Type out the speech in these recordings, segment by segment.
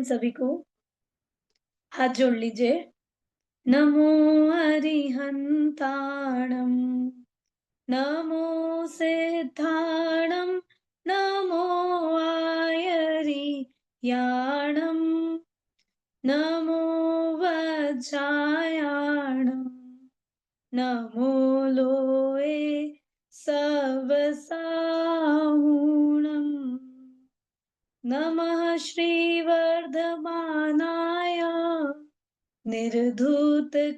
सभी को। हाथ जोड़ लीजिए। नमो अरिहन्ताणं, नमो सिद्धाणं, नमो आयर्याणं, नमो वज्रायाणं, नमो लोये सवसाहुणम्। नमः श्रीवर्धमानाय निर्धूतकलिलात्मने,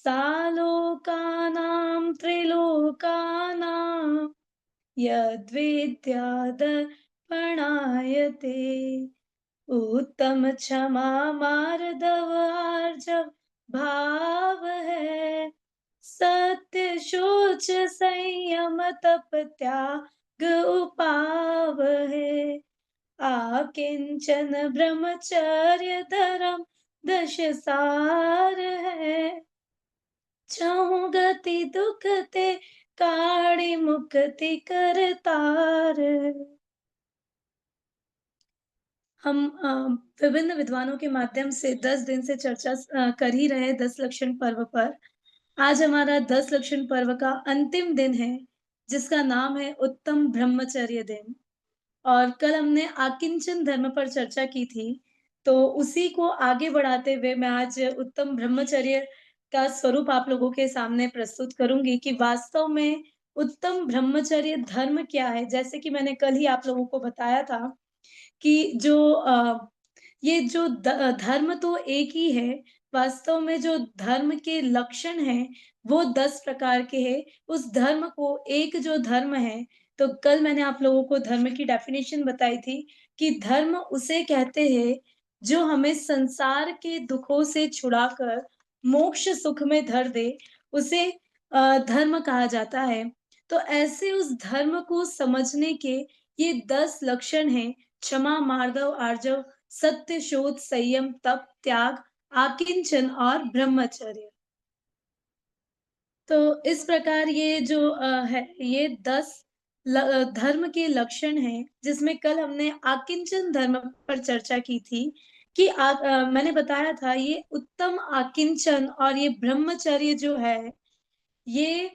सालोकानां त्रिलोकानां यद्विद्यादर्पणायते। उत्तम क्षमा मार्दव आर्जव भाव है, सत्य शोच संयम तप त्याग उपाव है। आकिंचन ब्रह्मचर्य धर्म दश सार है। छहु गति दुख ते काढ़ी मुक्ति करतार। हम विभिन्न विद्वानों के माध्यम से 10 दिन से चर्चा कर ही रहे हैं 10 लक्षण पर्व पर। आज हमारा 10 लक्षण पर्व का अंतिम दिन है, जिसका नाम है उत्तम ब्रह्मचर्य दिन। और कल हमने आकिंचन धर्म पर चर्चा की थी, तो उसी को आगे बढ़ाते हुए मैं आज उत्तम ब्रह्मचर्य का स्वरूप आप लोगों के सामने प्रस्तुत करूँगी कि वास्तव में उत्तम ब्रह्मचर्य धर्म क्या है? जैसे कि मैंने कल ही आप लोगों को बताया था कि ये जो धर्म तो एक ही है, वास्तव में जो धर्म के लक्षण हैं, वो 10 प्रकार के हैं। उस धर्म को एक जो धर्म है, तो कल मैंने आप लोगों को धर्म की डेफ़िनिशन बताई थी कि धर्म उसे कहते हैं, जो हमें संसार के दुखों से छुड़ाकर मोक्ष सुख में धर दे, उसे धर्म कहा जाता है। तो ऐसे उस धर्म को समझने के ये 10 लक्षण हैं, क्षमा, मार्दव, आर्जव, सत्य, शोध, संयम, तप, त्याग, आकिंचन और ब्रह्मचर्य। तो इस प्रकार ये जो है, ये 10 धर्म के लक्षण हैं, जिसमें कल हमने आकिंचन धर्म पर चर्चा की थी कि मैंने बताया था ये उत्तम आकिंचन और ये ब्रह्मचर्य जो है, ये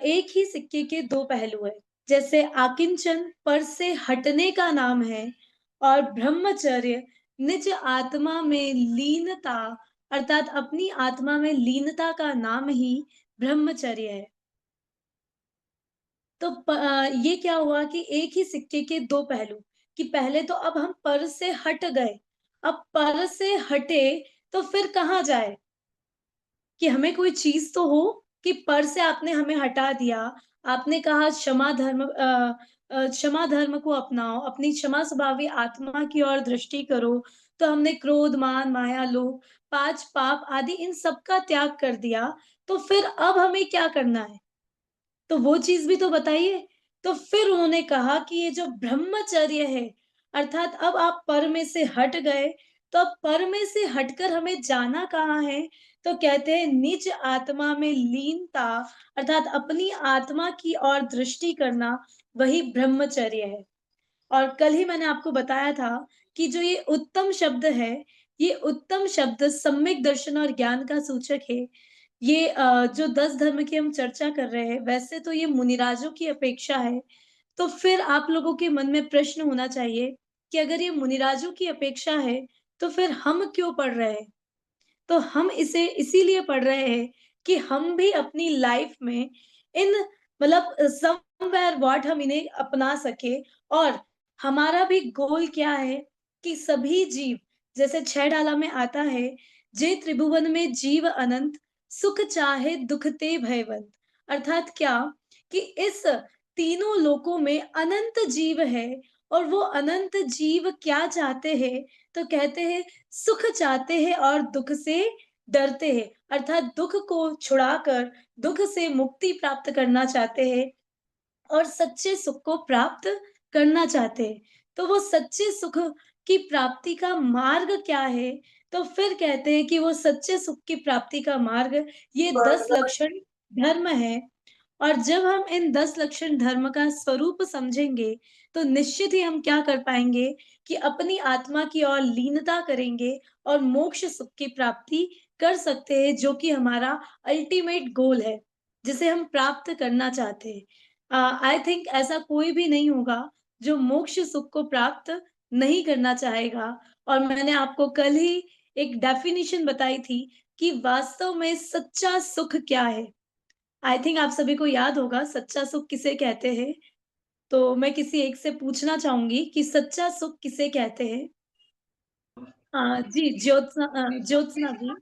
एक ही सिक्के के 2 पहलू हैं। जैसे आकिंचन पर से हटने का नाम है और ब्रह्मचर्य निज आत्मा में लीनता अर्थात अपनी आत्मा में लीनता का नाम ही ब्रह्मचर्य है। तो ये क्या हुआ कि एक ही सिक्के के 2 पहलू कि पहले तो अब हम पर से हट गए। अब पर से हटे तो फिर कहाँ जाए? कि हमें कोई चीज़ तो हो कि पर से आपने हमें हटा दिया। आपने कहा क्षमा धर्म को अपनाओ, अपनी क्षमा स्वभावी आत्मा की ओर दृष्टि करो। तो हमने क्रोध, मान, माया, लोभ, 5 पाप आदि इन सब का त्याग कर दिया। तो फिर अब हमें क्या करना है? तो वो चीज़ भी तो बताइए। तो फिर उन्होंने कहा कि ये जो ब्रह्मचर्य है, अर्थात अब आप पर में से हट गए, तो अब पर में से हटकर हमें जाना कहाँ है? तो कहते हैं निज आत्मा में लीनता, अर्थात अपनी आत्मा की ओर दृष्टि करना, वही ब्रह्मचर्य है। और कल ही मैंने आपको बताया था कि जो ये उत्तम शब्द है, ये उत्तम शब्द सम्यक दर्शन और ज्ञान का सूचक है। ये जो 10 धर्म की हम चर्चा कर रहे हैं, वैसे तो ये मुनिराजों की अपेक्षा है। तो फिर आप लोगों के मन में प्रश्न होना चाहिए कि अगर ये मुनिराजों की अपेक्षा है, तो फिर हम क्यों पढ़ रहे हैं? तो हम इसे इसीलिए पढ़ रहे हैं कि हम भी अपनी लाइफ में इन मतलब समवेयर व्हाट हम इन्हें अपना सके और हमारा भी गोल क्या है कि सभी जीव जैसे 6 डाला में आता है, जे त्रिभुवन में जीव अनंत, सुख चाहे दुख ते भयवंत। अर्थात क्या कि इस तीनों लोकों में अनंत जीव है और वो अनंत जीव क्या चाहते हैं? तो कहते हैं सुख चाहते हैं और दुख से डरते हैं, अर्थात दुख को छुड़ाकर दुख से मुक्ति प्राप्त करना चाहते हैं और सच्चे सुख को प्राप्त करना चाहते हैं। तो वो सच्चे सुख की प्राप्ति का मार्ग क्या है? तो फिर कहते हैं कि वो सच्चे सुख की प्राप्ति का मार्ग ये 10 लक्षण धर्म है। और जब हम इन 10 लक्षण धर्म का स्वरूप समझेंगे, तो निश्चित ही हम क्या कर पाएँगे कि अपनी आत्मा की ओर लीनता करेंगे और मोक्ष सुख की प्राप्ति कर सकते हैं, जो कि हमारा अल्टीमेट गोल है, जिसे हम प्राप्त करना चाहते हैं। आई थिंक ऐसा कोई भी नहीं होगा जो मोक्ष सुख को प्राप्त नहीं करना चाहेगा। और मैंने आपको कल ही एक डेफिनिशन बताई थी कि वास्तव में सच्चा सुख क्या है। आई थिंक आप सभी को याद होगा सच्चा सुख किसे कहते हैं। तो मैं किसी एक से पूछना चाहूँगी कि सच्चा सुख किसे कहते हैं? जी, ज्योत्सना जी।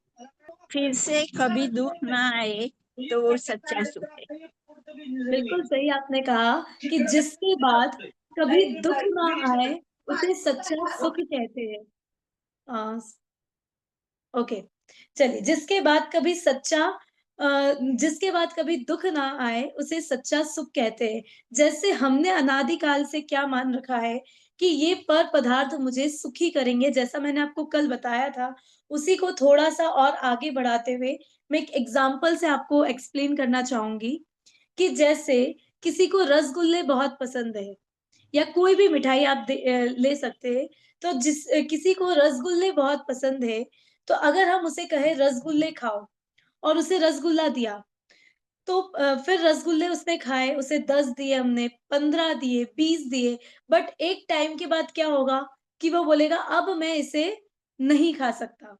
फिर से कभी दुःख ना आए तो वो सच्चा सुख है। बिल्कुल सही आपने कहा कि जिसके बाद कभी दुःख ना आए, उसे सच्चा सुख कहते हैं। अ, ओके, चलिए जिसके बाद कभी दुःख ना आए, उसे सच्चा सुख कहते हैं। जैसे हमने अनादिकाल से क्या मान रखा है कि ये पर पदार्थ मुझे सुखी करेंगे, जैसा मैंने आपको कल बताया था, उसी को थोड़ा-सा और आगे बढ़ाते हुए मैं एक एग्ज़ाम्पल से आपको एक्सप्लेन करना चाहूँगी कि जैसे किसी को रसगुल्ले बहुत पसंद है या कोई भी मिठाई आप ले सकते हैं। तो किसी को रसगुल्ले बहुत पसंद है, तो अगर हम उसे कहें रसगुल्ले खाओ और उसे रसगुल्ला दिया, तो फिर रसगुल्ले उसने खाए, उसे 10 दिए हमने, 15 दिए, 20 दिए, बट एक टाइम के बाद क्या होगा कि वो बोलेगा अब मैं इसे नहीं खा सकता।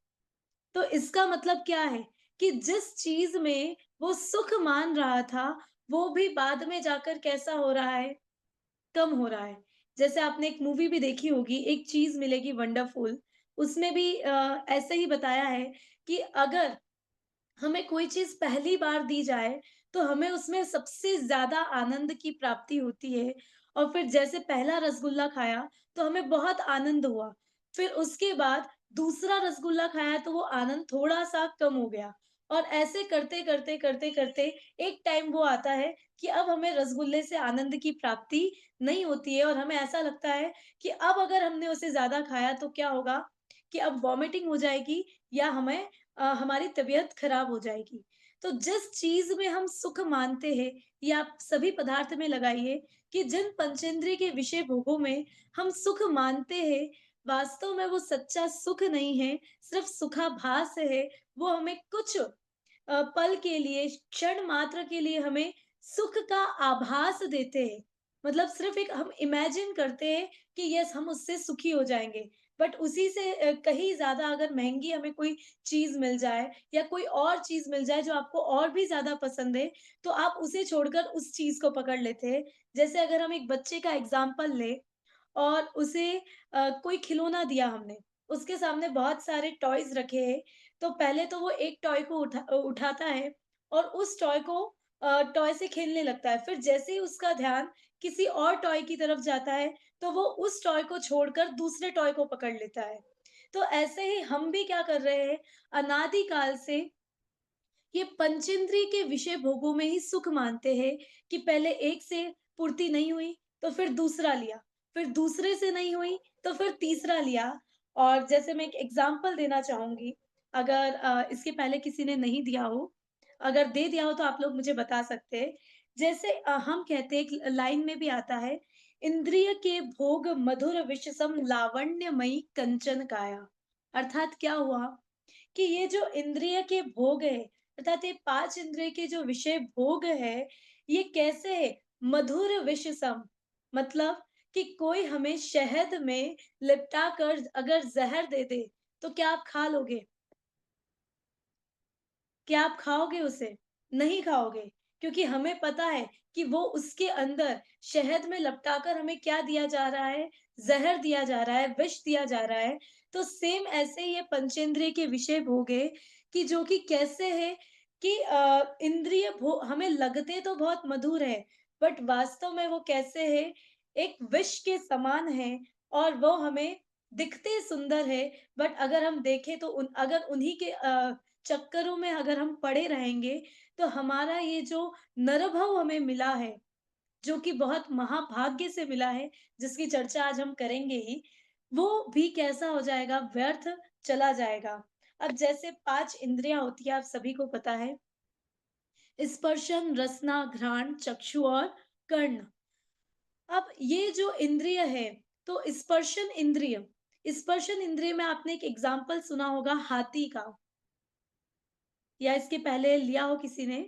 तो इसका मतलब क्या है कि जिस चीज़ में वो सुख मान रहा था, वो भी बाद में जाकर कैसा हो रहा है, कम हो रहा है। जैसे आपने एक मूवी भी देखी होगी, एक चीज़ मिलेगी वंडरफुल, उसमें भी ऐसे ही बताया है कि अगर हमें कोई चीज़ पहली बार दी जाए, तो हमें उसमें सबसे ज़्यादा आनंद की प्राप्ति होती है और फिर जैसे पहला रसगुल्ला खाया, तो हमें बहुत आनंद हुआ। फिर उसके बाद दूसरा रसगुल्ला खाया, तो वो आनंद थोड़ा-सा कम हो गया और ऐसे करते-करते, करते-करते एक टाइम वो आता है कि अब हमें रसगुल्ले से आनंद की प्राप्ति नहीं होती है और हमें ऐसा लगता है कि अब अगर हमने उसे ज़्यादा खाया, तो क्या होगा कि अब वॉमिटिंग हो जाएगी या हमारी तबीयत खराब हो जाएगी। तो जिस चीज़ में हम सुख मानते हैं, ये आप सभी पदार्थ में लगाइए कि जिन पंचेंद्रिय के विषय भोगों में हम सुख मानते हैं, वास्तव में वो सच्चा सुख नहीं है, सिर्फ़ सुखाभास है। वो हमें कुछ पल के लिए, क्षण मात्र के लिए हमें सुख का आभास देते हैं। मतलब सिर्फ़ एक हम इमेजिन करते हैं कि यस हम उससे सुखी हो जाएँगे। बट उसी से कहीं ज़्यादा अगर महँगी हमें कोई चीज़ मिल जाए या कोई और चीज़ मिल जाए जो आपको और भी ज़्यादा पसंद है, तो आप उसे छोड़कर उस चीज़ को पकड़ लेते हैं। जैसे अगर हम एक बच्चे का एग्ज़ाम्पल लें और उसे कोई खिलौना दिया हमने, उसके सामने बहुत सारे टॉयज़ रखे हैं, तो पहले तो वो एक टॉय को उठाता है और उस टॉय से खेलने लगता है। फिर जैसे ही उसका ध्यान किसी और टॉय की तरफ जाता है, तो वो उस टॉय को छोड़कर दूसरे टॉय को पकड़ लेता है। तो ऐसे ही हम भी क्या कर रहे हैं, अनादिकाल से ये पंचेंद्रिय के विषय भोगों में ही सुख मानते हैं कि पहले एक से पूर्ति नहीं हुई तो फिर दूसरा लिया, फिर दूसरे से नहीं हुई तो फिर तीसरा लिया। और जैसे मैं एक एग्जांपल देना चाहूंगी, अगर इसके पहले किसी ने नहीं दिया हो, अगर दे दिया हो तो आप लोग मुझे बता सकते हैं। जैसे हम कहते हैं, एक लाइन में भी आता है, इंद्रिय के भोग मधुर विषसम लावण्यमयी कंचन काया। अर्थात क्या हुआ कि ये जो इंद्रिय के भोग है, अर्थात ये 5 इंद्रिय के जो विषय भोग है, ये कैसे है? मधुर विष सम। मतलब कि कोई हमें शहद में लिपटा कर अगर ज़हर दे दे, तो क्या आप खा लोगे? क्या आप खाओगे उसे? नहीं खाओगे, क्योंकि हमें पता है कि वो उसके अंदर शहद में लपटाकर हमें क्या दिया जा रहा है? ज़हर दिया जा रहा है, विष दिया जा रहा है। तो सेम ऐसे ही ये पंचेंद्रिय के विषय भोग है कि जो कि कैसे है कि इंद्रिय भो हमें लगते तो बहुत मधुर है, बट वास्तव में वो कैसे है? एक विष के समान है और वो हमें दिखते सुंदर है, बट अगर हम देखें तो अगर उन्हीं के चक्करों में अगर हम पड़े रहेंगे, तो हमारा ये जो नरभव हमें मिला है, जो कि बहुत महाभाग्य से मिला है, जिसकी चर्चा आज हम करेंगे ही, वो भी कैसा हो जाएगा? व्यर्थ चला जाएगा। अब जैसे 5 इंद्रियाँ होती हैं, आप सभी को पता है, स्पर्शन, रसना, घ्राण, चक्षु और कर्ण। अब ये जो इंद्रिय है, तो स्पर्शन इंद्रिय में आपने एक एग्जाम्पल सुना होगा हाथी का, या इसके पहले लिया हो किसी ने?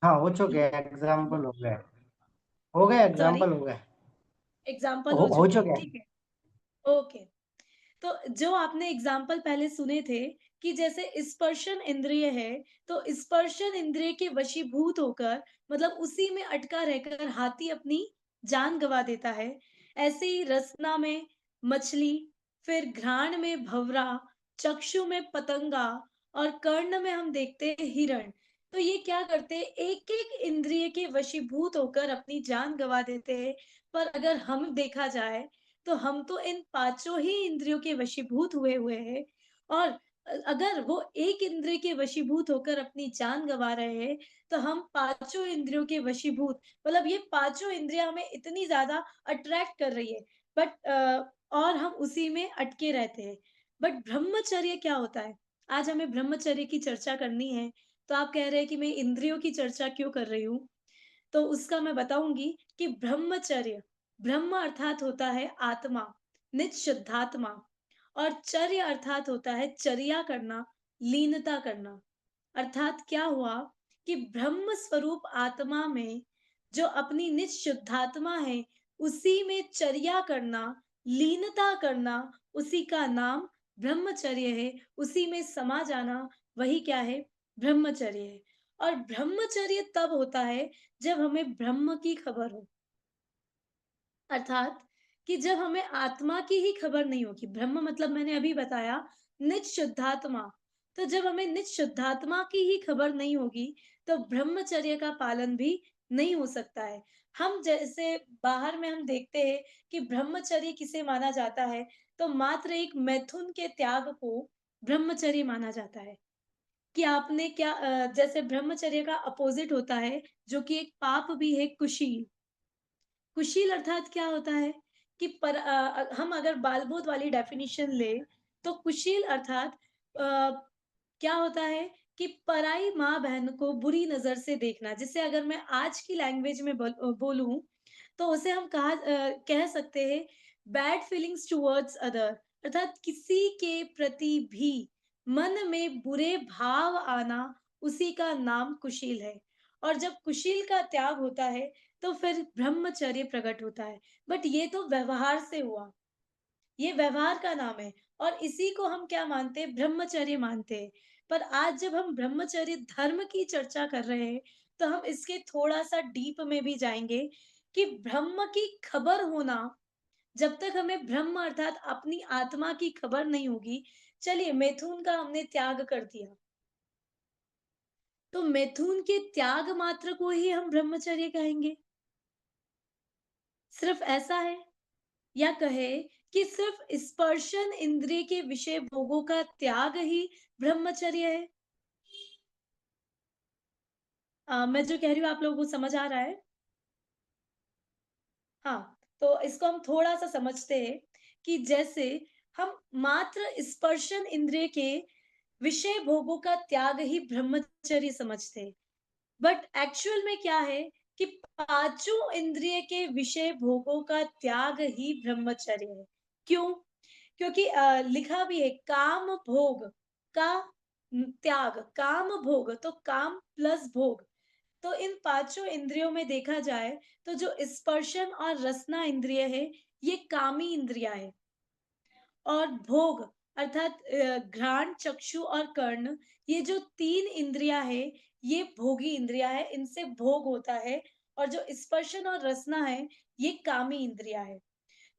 हाँ हो चुके हैं, एग्जाम्पल हो गए सॉरी, एग्जाम्पल हो गए, एग्जाम्पल हो हो चुके हैं, चुके हैं। ठीक है, ओके। तो जो आपने एग्जाम्पल पहले सुने थे कि जैसे स्पर्शन इंद्रिय है, तो स्पर्शन इंद्रिय के वशीभूत होकर, मतलब उसी में अटका रहकर हाथी अपनी जान गंवा देता है। ऐसे ही रसना में मछली, फिर घ्राण में भंवरा, चक्षु में पतंगा और कर्ण में हम देखते हैं हिरण। तो ये क्या करते हैं, एक एक इंद्रिय के वशीभूत होकर अपनी जान गंवा देते हैं। पर अगर हम देखा जाए, तो हम तो इन पाँचों ही इंद्रियों के वशीभूत हुए हुए हैं। और अगर वो एक इंद्रिय के वशीभूत होकर अपनी जान गँवा रहे हैं, तो हम पाँचों इंद्रियों के वशीभूत, मतलब ये पाँचों इंद्रियाँ हमें इतनी ज़्यादा अट्रैक्ट कर रही है, बट और हम उसी में अटके रहते हैं। बट ब्रह्मचर्य क्या होता है? आज हमें ब्रह्मचर्य की चर्चा करनी है, तो आप कह रहे हैं कि मैं इंद्रियों की चर्चा क्यों कर रही हूँ? तो उसका मैं बताऊँगी कि ब्रह्मचर्य, ब्रह्म अर्थात होता है आत्मा, निज शुद्धात्मा, और चर्य अर्थात होता है चर्या करना, लीनता करना। अर्थात क्या हुआ कि ब्रह्म स्वरूप आत्मा में जो अपनी निज शुद्धात्मा है, उसी में चर्या करना, लीनता करना, उसी का नाम ब्रह्मचर्य है। उसी में समा जाना, वही क्या है? ब्रह्मचर्य है। और ब्रह्मचर्य तब होता है जब हमें ब्रह्म की खबर हो। अर्थात कि जब हमें आत्मा की ही खबर नहीं होगी। ब्रह्म मतलब मैंने अभी बताया, निज शुद्धात्मा। तो जब हमें निज शुद्धात्मा की ही खबर नहीं होगी, तो ब्रह्मचर्य का पालन भी नहीं हो सकता है। हम जैसे बाहर में हम देखते हैं कि ब्रह्मचर्य किसे माना जाता है, तो मात्र एक मैथुन के त्याग को ब्रह्मचर्य माना जाता है। कि आपने क्या जैसे ब्रह्मचर्य का अपोजिट होता है, जो कि एक पाप भी है, कुशील। कुशील अर्थात क्या होता है कि हम अगर बालबोध वाली डेफिनिशन ले, तो कुशील अर्थात क्या होता है कि पराई माँ बहन को बुरी नजर से देखना, जिसे अगर मैं आज की लैंग्वेज में बोलूं, तो उसे हम कह सकते हैं बैड फीलिंग्स टुवर्ड्स अदर। अर्थात किसी के प्रति भी मन में बुरे भाव आना, उसी का नाम कुशील है। और जब कुशील का त्याग होता है, तो फिर ब्रह्मचर्य प्रकट होता है। बट ये तो व्यवहार से हुआ, ये व्यवहार का नाम है, और इसी को हम क्या मानते हैं? ब्रह्मचर्य मानते हैं। पर आज जब हम ब्रह्मचर्य धर्म की चर्चा कर रहे हैं, तो हम इसके थोड़ा-सा डीप में भी जाएँगे कि ब्रह्म की खबर होना, जब तक हमें ब्रह्म अर्थात अपनी आत्मा की खबर नहीं होगी। चलिए मैथुन का हमने त्याग कर दिया, तो मैथुन के त्याग मात्र को ही हम ब्रह्मचर्य कहेंगे? सिर्फ ऐसा है? या कहे कि सिर्फ स्पर्शन इंद्रिय के विषय भोगों का त्याग ही ब्रह्मचर्य है? मैं जो कह रही हूँ आप लोगों को समझ आ रहा है? हाँ, तो इसको हम थोड़ा-सा समझते हैं कि जैसे हम मात्र स्पर्शन इंद्रिय के विषय भोगों का त्याग ही ब्रह्मचर्य समझते हैं। बट एक्चुअल में क्या है कि पाँचों इंद्रिय के विषय भोगों का त्याग ही ब्रह्मचर्य है। क्यों? क्योंकि लिखा भी है काम भोग का त्याग, काम भोग, तो काम प्लस भोग। तो इन पांचों इंद्रियों में देखा जाए, तो जो स्पर्शन और रसना इंद्रिय है, ये कामी इंद्रिया है। और भोग अर्थात घ्राण, चक्षु और कर्ण, ये जो तीन इंद्रिया है, ये भोगी इंद्रिया है, इनसे भोग होता है। और जो स्पर्शन और रसना है, ये कामी इंद्रिया है।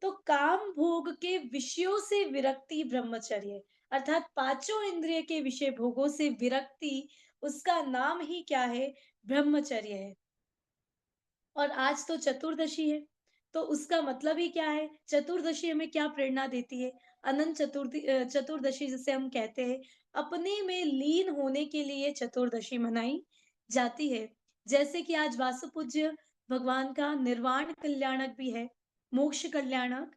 तो काम भोग के विषयों से विरक्ति ब्रह्मचर्य, अर्थात पांचों इंद्रिय के विषय भोगों से विरक्ति, उसका नाम ही क्या है? ब्रह्मचर्य है। और आज तो चतुर्दशी है, तो उसका मतलब ही क्या है? चतुर्दशी हमें क्या प्रेरणा देती है? चतुर्दशी जिसे हम कहते हैं, अपने में लीन होने के लिए चतुर्दशी मनाई जाती है। जैसे कि आज वासुपूज्य भगवान का निर्वाण कल्याणक भी है, मोक्ष कल्याणक।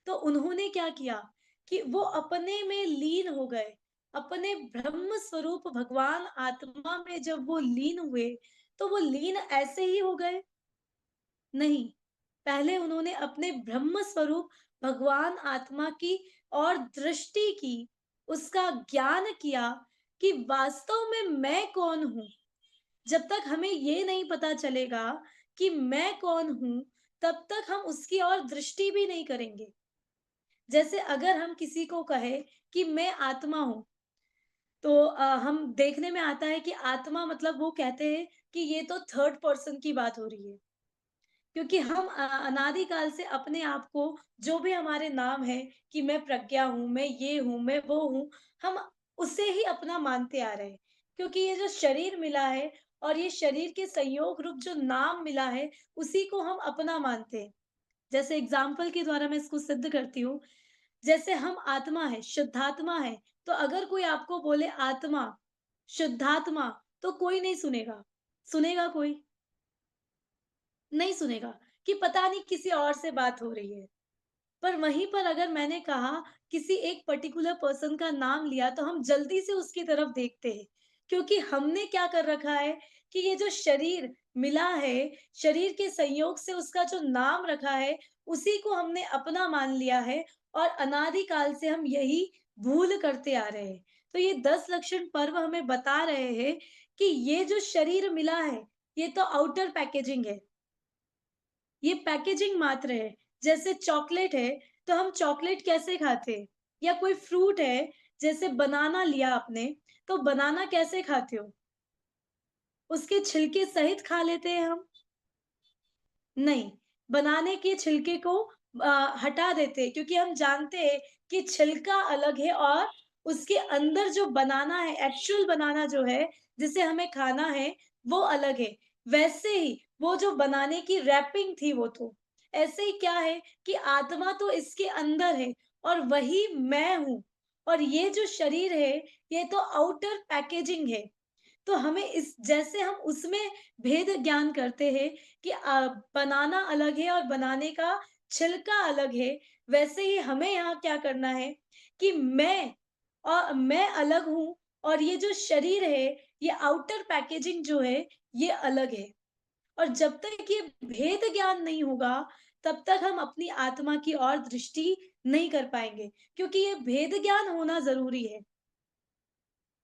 तो उन्होंने क्या किया कि वो अपने में लीन हो गए। अपने ब्रह्म स्वरूप भगवान आत्मा में जब वो लीन हुए, तो वो लीन ऐसे ही हो गए? नहीं, पहले उन्होंने अपने ब्रह्म स्वरूप भगवान आत्मा की और दृष्टि की, उसका ज्ञान किया कि वास्तव में मैं कौन हूँ। जब तक हमें ये नहीं पता चलेगा कि मैं कौन हूँ, तब तक हम उसकी ओर दृष्टि भी नहीं करेंगे। जैसे अगर हम किसी को कहें कि मैं आत्मा हूँ, तो हम देखने में आता है कि आत्मा मतलब वो कहते हैं कि ये तो थर्ड पर्सन की बात हो रही है। क्योंकि हम अनादिकाल से अपने आप को जो भी हमारे नाम है कि मैं प्रज्ञा हूँ, मैं ये हूँ, मैं वो हूँ, हम उसे ही अपना मानते आ रहे हैं। क्योंकि ये जो शरीर मिला है और ये शरीर के संयोग रूप जो नाम मिला है, उसी को हम अपना मानते हैं। जैसे एग्ज़ाम्पल के द्वारा मैं इसको सिद्ध करती हूँ। जैसे हम आत्मा है, शुद्धात्मा है, तो अगर कोई आपको बोले आत्मा, शुद्धात्मा, तो कोई नहीं सुनेगा। सुनेगा कोई? नहीं सुनेगा कि पता नहीं किसी और से बात हो रही है। पर वहीं पर अगर मैंने कहा किसी एक पर्टिकुलर पर्सन का नाम लिया तो हम जल्दी से उसकी तरफ देखते हैं। क्योंकि हमने क्या कर रखा है कि ये जो शरीर मिला है, शरीर के संयोग से उसका जो नाम रखा है, उसी को हमने अपना मान लिया है और अनादि काल से हम यही भूल करते आ रहे हैं। तो ये 10 लक्षण पर्व हमें बता रहे हैं कि ये जो शरीर मिला है, ये तो आउटर पैकेजिंग है। ये पैकेजिंग मात्र है। जैसे चॉकलेट है, तो हम चॉकलेट कैसे खाते हैं? या कोई फ्रूट है, जैसे बनाना लिया आपने, तो बनाना कैसे खाते हो? उसके छिलके सहित खा लेते हैं हम? नहीं, बनाने के छिलके को हटा देते हैं क्योंकि हम जानते हैं कि छिलका अलग है और उसके अंदर जो बनाना है, एक्चुअल बनाना जो है, जिसे हमें खाना है, वो अलग है। वैसे ही वो जो बनाने की रैपिंग थी वो तो। ऐसे ही क्या है कि आत्मा तो इसके अंदर है और वही मैं हूँ और ये जो शरीर है, ये तो आउटर पैकेजिंग है। तो हमें इस जैसे हम उसमें भेद ज्ञान करते हैं कि बनाना अलग है और बनाने का छिलका अलग है, वैसे ही हमें यहाँ क्या करना है कि मैं अलग हूँ और ये जो शरीर है, ये आउटर पैकेजिंग जो है, ये अलग है। और जब तक ये भेद ज्ञान नहीं होगा, तब तक हम अपनी आत्मा की ओर दृष्टि नहीं कर पाएँगे, क्योंकि ये भेद ज्ञान होना ज़रूरी है।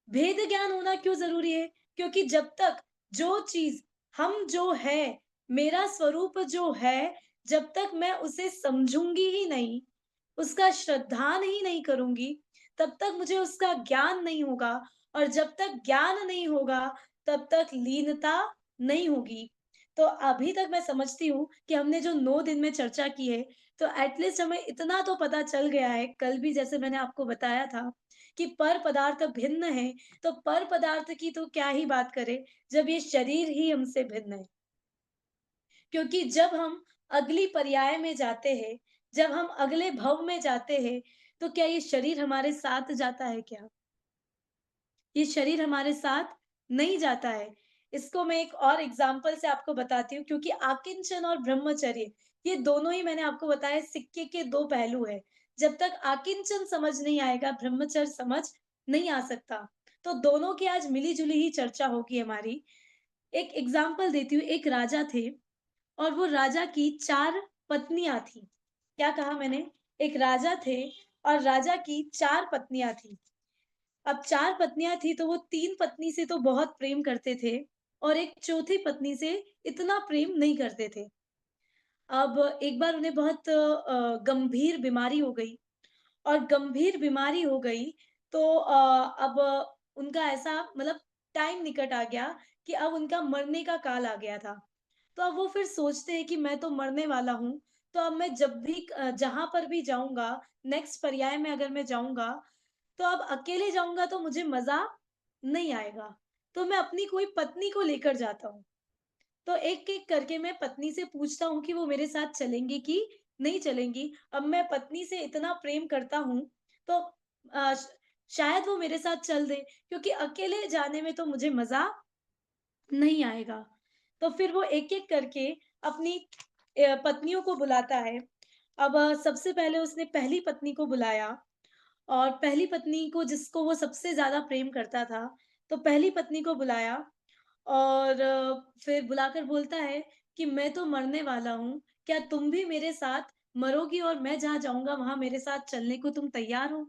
भेद ज्ञान होना क्यों ज़रूरी है? क्योंकि जब तक जो चीज़ हम जो है, मेरा स्वरूप जो है, जब तक मैं उसे समझूँगी ही नहीं, उसका श्रद्धान ही नहीं करूँगी, तब तक मुझे उसका ज्ञान नहीं होगा और जब तक ज्ञान नहीं होगा, तब तक लीनता नहीं होगी। तो अभी तक मैं समझती हूँ कि हमने जो 9 दिन में चर्चा की है, तो एट लीस्ट हमें इतना तो पता चल गया है, कल भी जैसे मैंने आपको बताया था कि पर पदार्थ भिन्न है, तो पर पदार्थ की तो क्या ही बात करें, जब ये शरीर ही हमसे भिन्न है। क्योंकि जब हम अगली पर्याय में जाते हैं, जब हम अगले भव में जाते हैं, तो क्या ये शरीर हमारे साथ जाता है क्या? ये शरीर हमारे साथ नहीं जाता है। इसको मैं एक और एग्ज़ाम्पल से आपको बताती हूँ क्योंकि आकिंचन और ब्रह्मचर्य ये दोनों ही मैंने आपको बताया सिक्के के 2 पहलू हैं। जब तक आकिंचन समझ नहीं आएगा, ब्रह्मचर्य समझ नहीं आ सकता। तो दोनों की आज मिली-जुली ही चर्चा होगी हमारी। एक एग्ज़ाम्पल देती हूँ, एक राजा थे और वो राजा की 4 पत्नियाँ थीं। क्या कहा मैंने? एक राजा थे और राजा की 4 पत्नियाँ थीं। अब 4 पत्नियाँ थी तो वो 3 पत्नी से तो बहुत प्रेम करते थे और एक चौथी पत्नी से इतना प्रेम नहीं करते थे। अब एक बार उन्हें बहुत गंभीर बीमारी हो गई और गंभीर बीमारी हो गई तो अब उनका ऐसा मतलब टाइम निकट आ गया कि अब उनका मरने का काल आ गया था। तो अब वो फिर सोचते हैं कि मैं तो मरने वाला हूँ, तो अब मैं जब भी जहाँ पर भी जाऊँगा, नेक्स्ट पर्याय में अगर मैं जाऊँगा, तो अब अकेले जाऊँगा तो मुझे मज़ा नहीं आएगा। तो मैं अपनी कोई पत्नी को लेकर जाता हूँ। तो एक-एक करके मैं पत्नी से पूछता हूँ कि वो मेरे साथ चलेंगी कि नहीं चलेंगी। अब मैं पत्नी से इतना प्रेम करता हूँ, तो अ, श शायद वो मेरे साथ चल दें, क्योंकि अकेले जाने में तो मुझे मज़ा नहीं आएगा। तो फिर वो एक-एक करके अपनी पत्नियों को बुलाता है। अब सबसे पहले उसने पहली पत्नी को बुलाया और पहली पत्नी को जिसको वो सबसे ज़्यादा प्रेम करता था, तो पहली पत्नी को बुलाया और फिर बुलाकर बोलता है कि मैं तो मरने वाला हूँ, क्या तुम भी मेरे साथ मरोगी और मैं जहाँ जाऊँगा वहाँ मेरे साथ चलने को तुम तैयार हो?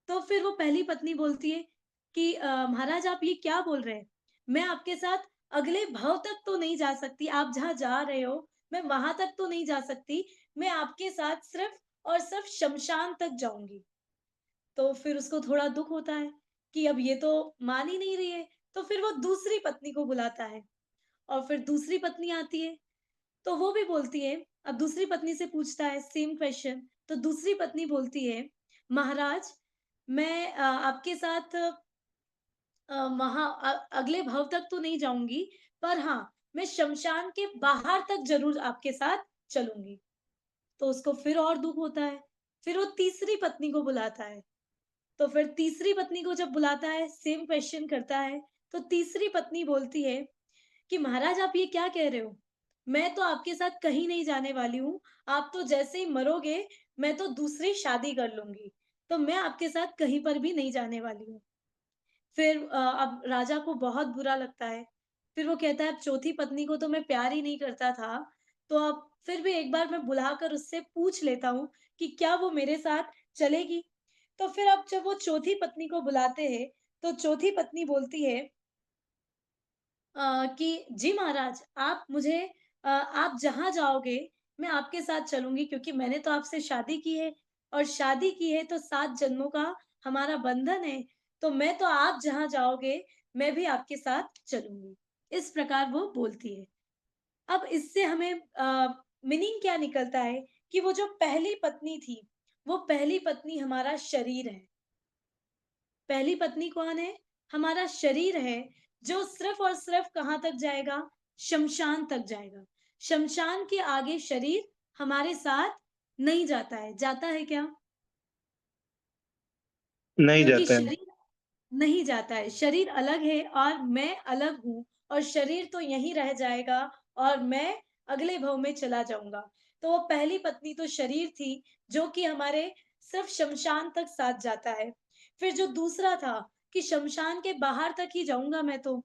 तो फिर वो पहली पत्नी बोलती है कि महाराज आप ये क्या बोल रहे हैं? मैं आपके साथ अगले भव तक तो नहीं जा सकती, आप जहाँ जा रहे हो, मैं वहाँ तक तो नहीं जा सकती, मैं आपके साथ सिर्फ़ और सिर्फ़ शमशान तक जाऊँगी। तो फिर उसको थोड़ा दुःख होता है कि अब ये तो मान ही नहीं रही है, तो फिर वो दूसरी पत्नी को बुलाता है और फिर दूसरी पत्नी आती है, तो वो भी बोलती है, अब दूसरी पत्नी से पूछता है सेम क्वेश्चन, तो दूसरी पत्नी बोलती है, महाराज मैं आपके साथ वहाँ अगले भव तक तो नहीं जाऊँगी, पर हाँ, मैं शमशान के बाहर तक ज़रूर आपके साथ चलूँगी। तो उसको फिर और दुःख होता है, फिर वो तीसरी पत्नी को बुलाता है। तो फिर तीसरी पत्नी को जब बुलाता है, सेम क्वेश्चन करता है, तो तीसरी पत्नी बोलती है कि महाराज आप ये क्या कह रहे हो? मैं तो आपके साथ कहीं नहीं जाने वाली हूँ, आप तो जैसे ही मरोगे, मैं तो दूसरी शादी कर लूँगी, तो मैं आपके साथ कहीं पर भी नहीं जाने वाली हूँ। फिर अब राजा को बहुत बुरा लगता है। फिर वो कहता है अब चौथी पत्नी को तो मैं प्यार ही नहीं करता था, तो अब फिर भी एक बार मैं बुलाकर उससे पूछ लेता हूँ कि क्या वो मेरे साथ चलेगी? तो फिर अब जब वो चौथी पत्नी को बुलाते हैं, तो चौथी पत्नी बोलती है कि जी महाराज आप जहाँ जाओगे मैं आपके साथ चलूँगी क्योंकि मैंने तो आपसे शादी की है और शादी की है तो 7 जन्मों का हमारा बंधन है, तो मैं तो आप जहाँ जाओगे मैं भी आपके साथ चलूँगी। इस प्रकार वो बोलती है। अब इससे हमें मीनिंग क्या निकलता है कि वो जो पहली पत्नी थी, वो पहली पत्नी हमारा शरीर है। पहली पत्नी कौन है? हमारा शरीर है, जो सिर्फ़ और सिर्फ़ कहाँ तक जाएगा? शमशान तक जाएगा। शमशान के आगे शरीर हमारे साथ नहीं जाता है। जाता है क्या? नहीं क्योंकि जाता है। शरीर नहीं जाता है। शरीर अलग है और मैं अलग हूँ और शरीर तो यहीं रह जाएगा और मैं अगले भव में चला जाऊँगा। तो वो पहली पत्नी तो शरीर थी, जो कि हमारे सिर्फ़ शमशान तक साथ जाता है। फिर जो दूसरा था कि शमशान के बाहर तक ही जाऊँगा मैं तो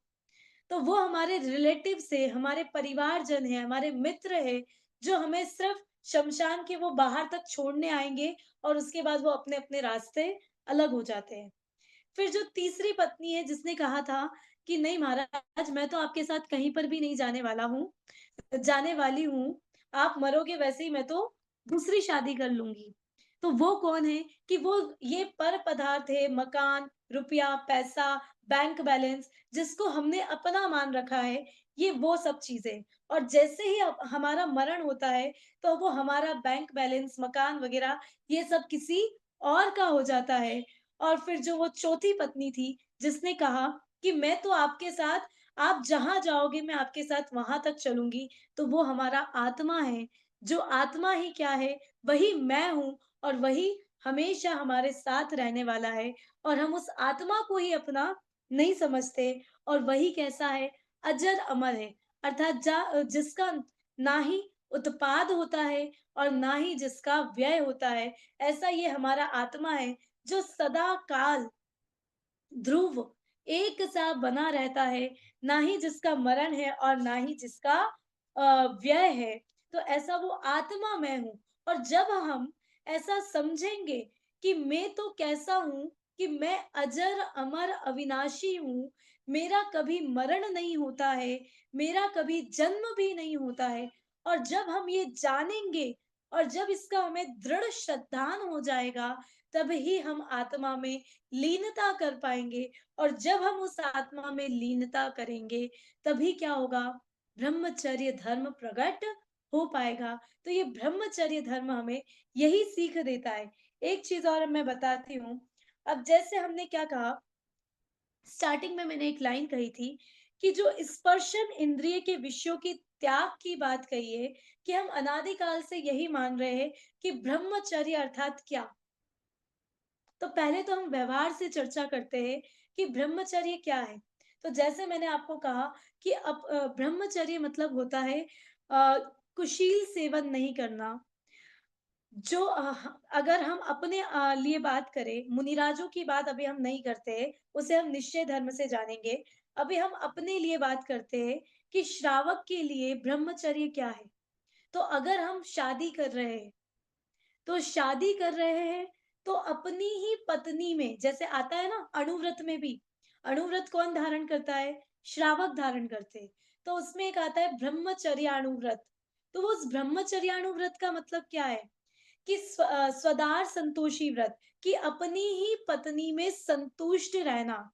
वो हमारे रिलेटिव से, हमारे परिवारजन हैं, हमारे मित्र हैं, जो हमें सिर्फ़ शमशान के वो बाहर तक छोड़ने आएँगे और उसके बाद वो अपने-अपने रास्ते अलग हो जाते हैं। फिर जो तीसरी पत्नी है जिसने कहा था कि नहीं महाराज मैं तो आपके साथ कहीं पर भी नहीं जाने वाली हूँ, आप मरोगे वैसे ही मैं तो दूसरी शादी कर लूँगी। तो वो कौन है कि वो ये पर पदार्थ है, मकान, रुपया, पैसा, बैंक बैलेंस जिसको हमने अपना मान रखा है, ये वो सब चीज़ें। और जैसे ही हमारा मरण होता है, तो वो हमारा बैंक बैलेंस, मकान वग़ैरह ये सब किसी और का हो जाता है। और फिर जो वो चौथी पत्नी थी, जिसने कहा कि मैं तो आपके साथ आप जहाँ जाओगे मैं आपके साथ वहाँ तक चलूँगी, तो वो हमारा आत्मा है। जो आत्मा ही क्या है, वही मैं हूँ और वही हमेशा हमारे साथ रहने वाला है और हम उस आत्मा को ही अपना नहीं समझते और वही कैसा है, अजर अमर है। अर्थात जिसका ना ही उत्पाद होता है और ना ही जिसका व्यय होता है, ऐसा ये हमारा आत्मा है जो सदा काल ध्रुव एक सा बना रहता है, ना ही जिसका मरण है और ना ही जिसका व्यय है। तो ऐसा वो आत्मा मैं हूँ और जब हम ऐसा समझेंगे कि मैं तो कैसा हूँ कि मैं अजर, अमर, अविनाशी हूँ, मेरा कभी मरण नहीं होता है, मेरा कभी जन्म भी नहीं होता है और जब हम ये जानेंगे और जब इसका हमें दृढ़ श्रद्धान हो जाएगा, तब ही हम आत्मा में लीनता कर पाएँगे और जब हम उस आत्मा में लीनता करेंगे, तभी क्या होगा? ब्रह्मचर्य धर्म प्रकट हो पाएगा। तो ये ब्रह्मचर्य धर्म हमें यही सीख देता है। एक चीज़ और मैं बताती हूँ। अब जैसे हमने क्या कहा, स्टार्टिंग में मैंने एक लाइन कही थी कि जो स्पर्शन इंद्रिय के विषयों की त्याग की बात कही है कि हम अनादि काल से यही मान रहे हैं कि ब्रह्मचर्य अर्थात क्या? तो पहले तो हम व्यवहार से चर्चा करते हैं कि ब्रह्मचर्य क्या है। तो जैसे मैंने आपको कहा कि ब्रह्मचर्य मतलब होता है कुशील सेवन नहीं करना। जो अगर हम अपने लिए बात करें, मुनिराजों की बात अभी हम नहीं करते हैं, उसे हम निश्चय धर्म से जानेंगे। अभी हम अपने लिए बात करते हैं कि श्रावक के लिए ब्रह्मचर्य क्या है? तो अगर हम शादी कर रहे हैं, तो शादी कर रहे हैं तो अपनी ही पत्नी में, जैसे आता है ना अणुव्रत में भी, अणुव्रत कौन धारण करता है? श्रावक धारण करते हैं। तो उसमें एक आता है ब्रह्मचर्याणुव्रत। तो वो उस ब्रह्मचर्याणुव्रत का मतलब क्या है? कि स्वदार संतोषी व्रत, कि अपनी ही पत्नी में संतुष्ट रहना।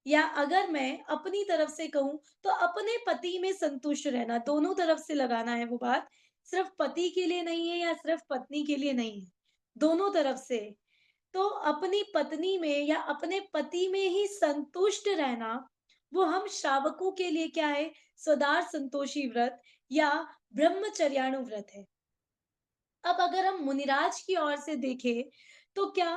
या अगर मैं अपनी तरफ से कहूं तो अपने पति में संतुष्ट रहना, दोनों तरफ से लगाना है वो बात, सिर्फ पति के लिए नहीं है या सिर्फ पत्नी के लिए नहीं है, दोनों तरफ से। तो अपनी पत्नी में या अपने पति में ही संतुष्ट रहना, वो हम श्रावकों के लिए क्या है? स्वदार संतोषी व्रत या ब्रह्मचर्याणु व्रत है। अब अगर हम मुनिराज की ओर से देखें तो क्या?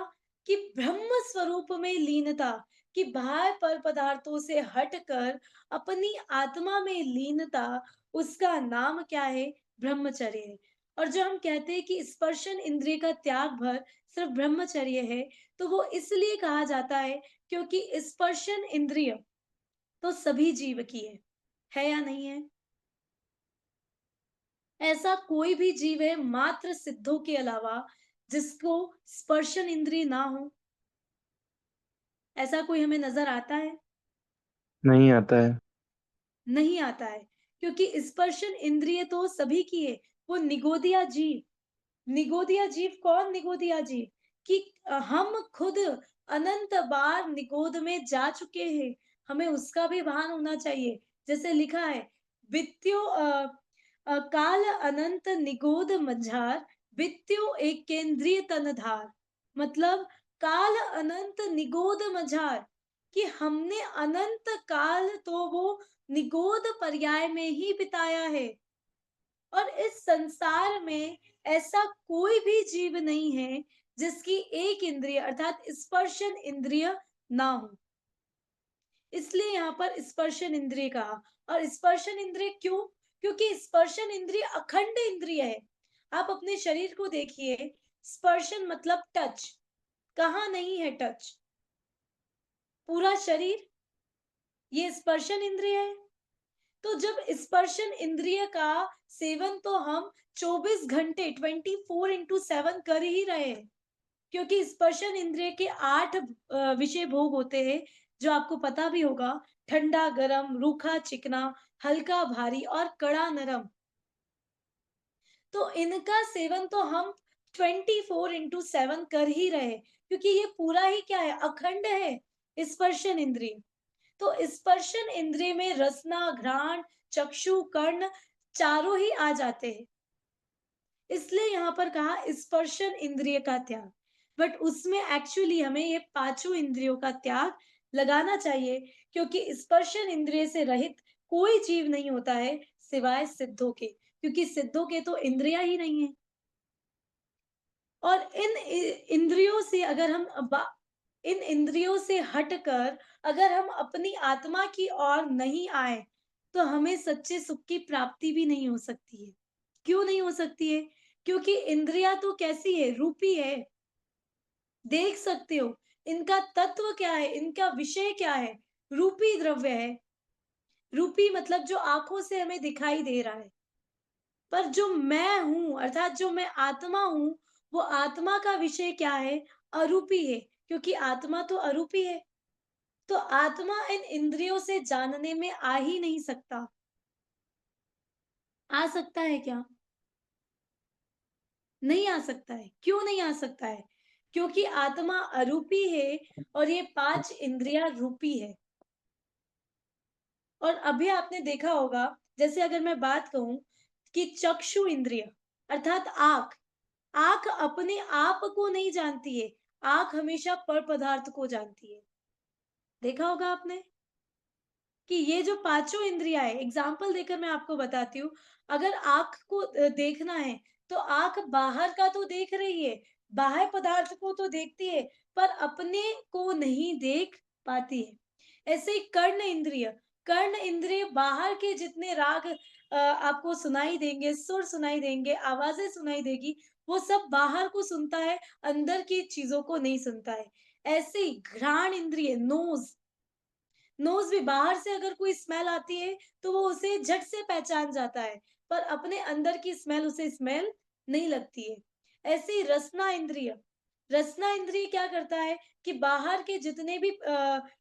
कि ब्रह्म स्वरूप में लीनता, कि बाह्य पर पदार्थों से हटकर अपनी आत्मा में लीनता, उसका नाम क्या है? ब्रह्मचर्य है। और जो हम कहते हैं कि स्पर्शन इंद्रिय का त्याग भर सिर्फ ब्रह्मचर्य है, तो वो इसलिए कहा जाता है क्योंकि स्पर्शन इंद्रिय तो सभी जीव की है या नहीं है? ऐसा कोई भी जीव है मात्र सिद्धों के अलावा जिसको स्पर्शन इंद्रिय ना हो? ऐसा कोई हमें नजर आता है? नहीं आता है। नहीं आता है, क्योंकि स्पर्शन इंद्रिय तो सभी की है। वो निगोदिया जीव, निगोदिया जीव कौन? निगोदिया जीव कि हम खुद अनंत बार निगोद में जा चुके हैं, हमें उसका भी भान होना चाहिए। जैसे लिखा है, वित्यो काल अनंत निगोद मझार, वित्यो एक केंद्रीय तनधार। मतलब काल अनंत निगोद मझार, कि हमने अनंत काल तो वो निगोद पर्याय में ही बिताया है। और इस संसार में ऐसा कोई भी जीव नहीं है जिसकी एक इंद्रिय अर्थात स्पर्शन इंद्रिय ना हो। इसलिए यहाँ पर स्पर्शन इंद्रिय कहा। और स्पर्शन इंद्रिय क्यों? क्योंकि स्पर्शन इंद्रिय अखंड इंद्रिय है। आप अपने शरीर को देखिए, स्पर्शन मतलब टच, कहाँ नहीं है टच? पूरा शरीर, ये स्पर्शन इंद्रिय है। तो जब स्पर्शन इंद्रिय का सेवन तो हम 24 घंटे 24/7 कर ही रहे हैं, क्योंकि स्पर्शन इंद्रिय के 8 विषय भोग होते हैं, जो आपको पता भी होगा, ठंडा गरम, रूखा चिकना, हल्का भारी और कड़ा नरम। तो इनका सेवन तो हम 24/7 कर ही रहे हैं, क्योंकि ये पूरा ही क्या है? अखंड है स्पर्शन इंद्रिय। तो स्पर्शन इंद्रिय में रसना, घ्राण, चक्षु, कर्ण चारों ही आ जाते हैं। इसलिए यहाँ पर कहा स्पर्शन इंद्रिय का त्याग। बट उसमें एक्चुअली हमें ये पांचों इंद्रियों का त्याग लगाना चाहिए, क्योंकि स्पर्शन इंद्रिय से रहित कोई जीव नहीं होता है सिवाय सिद्धों के, क्योंकि सिद्धों के तो इंद्रिया ही नहीं है। और इंद्रियों से अगर हम इन इंद्रियों से हटकर अगर हम अपनी आत्मा की ओर नहीं आए, तो हमें सच्चे सुख की प्राप्ति भी नहीं हो सकती है। क्यों नहीं हो सकती है? क्योंकि इंद्रिया तो कैसी है? रूपी है। देख सकते हो इनका तत्व क्या है, इनका विषय क्या है? रूपी द्रव्य है। रूपी मतलब जो आंखों से हमें दिखाई दे रहा है। पर जो मैं हूं अर्थात जो मैं आत्मा हूं, वो आत्मा का विषय क्या है? अरूपी है, क्योंकि आत्मा तो अरूपी है। तो आत्मा इन इंद्रियों से जानने में आ ही नहीं सकता। आ सकता है क्या? नहीं आ सकता है। क्यों नहीं आ सकता है? क्योंकि आत्मा अरूपी है और ये 5 इंद्रियां रूपी है। और अभी आपने देखा होगा, जैसे अगर मैं बात कहूं कि चक्षु इंद्रिय अर्थात आंख, आंख अपने आप को नहीं जानती है, आंख हमेशा पर पदार्थ को जानती है। देखा होगा आपने कि ये जो पांचों इंद्रियां है, एग्जाम्पल देकर मैं आपको बताती हूँ। अगर आंख को देखना है तो आंख बाहर का तो देख रही है, बाह्य पदार्थ को तो देखती है, पर अपने को नहीं देख पाती है। ऐसे ही कर्ण इंद्रिय बाहर के जितने राग आपको सुनाई देंगे, सुर सुनाई देंगे, आवाजें सुनाई देगी, वो सब बाहर को सुनता है, अंदर की चीजों को नहीं सुनता है। ऐसे ही घ्राण इंद्रिय, नोज भी बाहर से अगर कोई स्मेल आती है तो वो उसे झट से पहचान जाता है, पर अपने अंदर की स्मेल उसे स्मेल नहीं लगती है। ऐसे ही रसना इंद्रिय क्या करता है कि बाहर के जितने भी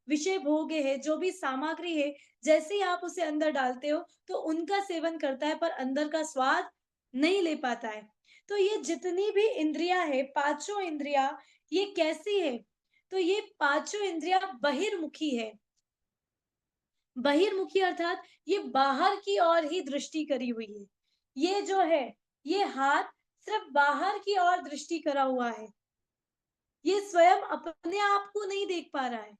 विषय भोग है, जो भी सामग्री है, जैसे ही आप उसे अंदर डालते हो तो उनका सेवन करता है, पर अंदर का स्वाद नहीं ले पाता है। तो ये जितनी भी इंद्रियां है, पांचों इंद्रियां, ये कैसी है? तो ये पांचों इंद्रियां बहिर्मुखी है। बहिर्मुखी अर्थात ये बाहर की ओर ही दृष्टि करी हुई है। ये जो है, ये हाथ सिर्फ बाहर की ओर दृष्टि करा हुआ है। ये स्वयं अपने आप को नहीं देख पा रहा है।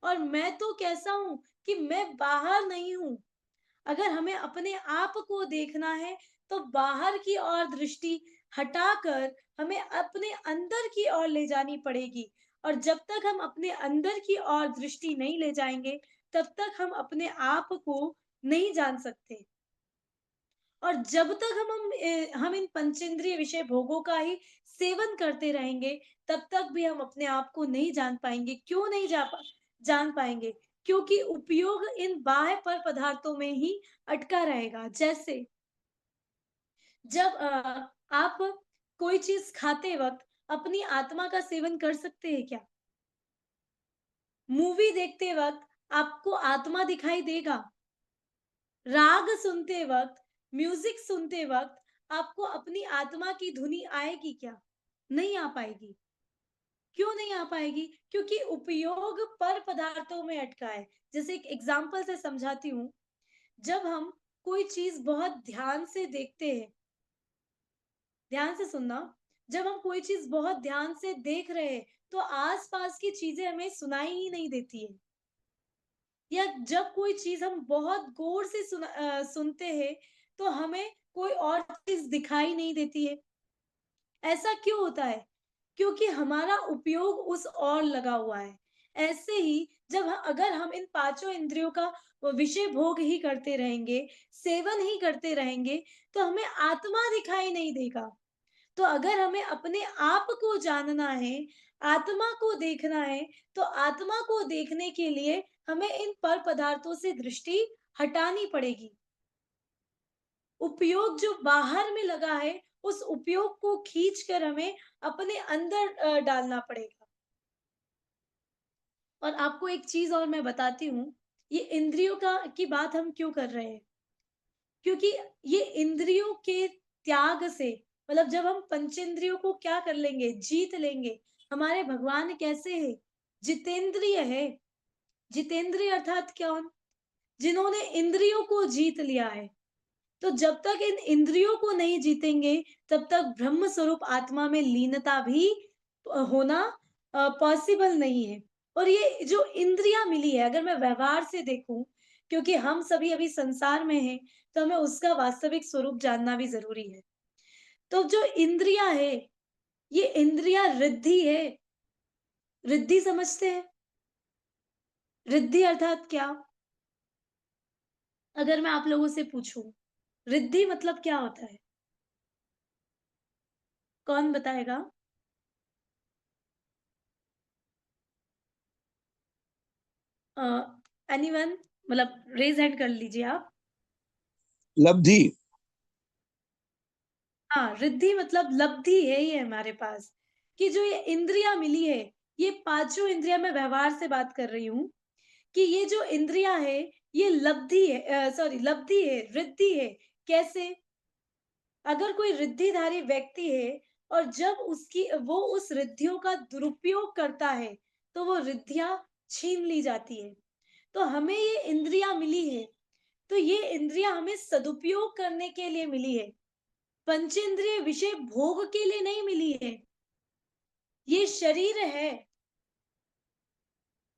और मैं तो कैसा हूं कि मैं बाहर नहीं हूं। अगर हमें अपने आप को देखना है तो बाहर की ओर दृष्टि हटाकर हमें अपने अंदर की ओर ले जानी पड़ेगी। और जब तक हम अपने अंदर की ओर दृष्टि नहीं ले जाएंगे, तब तक हम अपने आप को नहीं जान सकते। और जब तक हम इन पंचेंद्रिय विषय भोगों का ही सेवन करते रहेंगे, तब तक भी हम अपने आप को नहीं जान पाएंगे। क्यों नहीं जान पाएंगे? क्योंकि उपयोग इन बाह्य पर पदार्थों में ही अटका रहेगा। जैसे जब आप कोई चीज खाते वक्त अपनी आत्मा का सेवन कर सकते हैं क्या? मूवी देखते वक्त आपको आत्मा दिखाई देगा? राग सुनते वक्त, म्यूजिक सुनते वक्त आपको अपनी आत्मा की धुनी आएगी क्या? नहीं आ पाएगी। क्यों नहीं आ पाएगी? क्योंकि उपयोग पर पदार्थों में अटका है। जैसे एक एग्जाम्पल से समझाती हूँ। जब हम कोई चीज बहुत ध्यान से देखते हैं, ध्यान से सुनना, जब हम कोई चीज बहुत ध्यान से देख रहे हैं, तो आसपास की चीजें हमें सुनाई ही नहीं देती है। या जब कोई चीज हम बहुत गौर से सुनते हैं, तो हमें कोई और चीज दिखाई नहीं देती है। ऐसा क्यों होता है? क्योंकि हमारा उपयोग उस ओर लगा हुआ है। ऐसे ही अगर हम इन पांचों इंद्रियों का विषय भोग ही करते रहेंगे, सेवन ही करते रहेंगे, तो हमें आत्मा दिखाई नहीं देगा। तो अगर हमें अपने आप को जानना है, आत्मा को देखना है, तो आत्मा को देखने के लिए हमें इन पर पदार्थों से दृष्टि हटानी पड़ेगी। उपयोग जो बाहर में लगा है, उस उपयोग को खींचकर हमें अपने अंदर डालना पड़ेगा। और आपको एक चीज और मैं बताती हूँ, ये इंद्रियों की बात हम क्यों कर रहे हैं? क्योंकि ये इंद्रियों के त्याग से, मतलब जब हम पंचेंद्रियों को क्या कर लेंगे, जीत लेंगे। हमारे भगवान कैसे है? जितेंद्रिय है। जितेंद्रिय अर्थात कौन? जिन्होंने इंद्रियों को जीत लिया है। तो जब तक इन इंद्रियों को नहीं जीतेंगे, तब तक ब्रह्म स्वरूप आत्मा में लीनता भी होना पॉसिबल नहीं है। और ये जो इंद्रियां मिली है, अगर मैं व्यवहार से देखूं, क्योंकि हम सभी अभी संसार में हैं, तो हमें उसका वास्तविक स्वरूप जानना भी जरूरी है। तो जो इंद्रियां है, ये इंद्रियां रिद्धि है। रिद्धि समझते हैं? रिद्धि अर्थात क्या? अगर मैं आप लोगों से पूछूं, रिद्धि मतलब क्या होता है? कौन बताएगा? एनीवन, मतलब रेज हैंड कर लीजिए आप। लब्धि। हाँ, रिद्धि मतलब लब्धि है ये हमारे पास, कि जो ये इंद्रियां मिली है, ये पांचों इंद्रियां, मैं व्यवहार से बात कर रही हूँ, कि ये जो इंद्रियां है, ये लब्धि है, सॉरी, लब्धि है, रिद्धि है। कैसे? अगर कोई रिद्धिधारी व्यक्ति है और जब वो उस रिद्धियों का दुरुपयोग करता है, तो वो रिद्धियां छीन ली जाती है। तो हमें ये इंद्रियां मिली है, तो ये इंद्रियां हमें सदुपयोग करने के लिए मिली है। पंचेंद्रिय विषय भोग के लिए नहीं मिली है। ये शरीर है,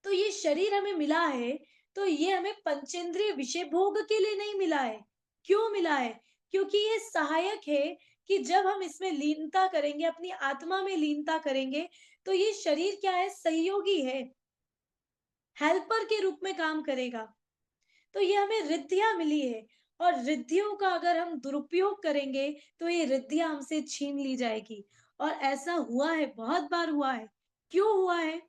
तो ये शरीर हमें मिला है, तो ये हमें पंचेंद्रिय विषय भोग के लिए नहीं मिला है। क्यों मिला है? क्योंकि ये सहायक है, कि जब हम इसमें लीनता करेंगे, अपनी आत्मा में लीनता करेंगे, तो ये शरीर क्या है? सहयोगी है, हेल्पर के रूप में काम करेगा। तो ये हमें रिद्धियां मिली है, और रिद्धियों का अगर हम दुरुपयोग करेंगे, तो ये रिद्धियां हमसे छीन ली जाएगी। और ऐसा हुआ है, बहुत बार हुआ है। क्यों हुआ है?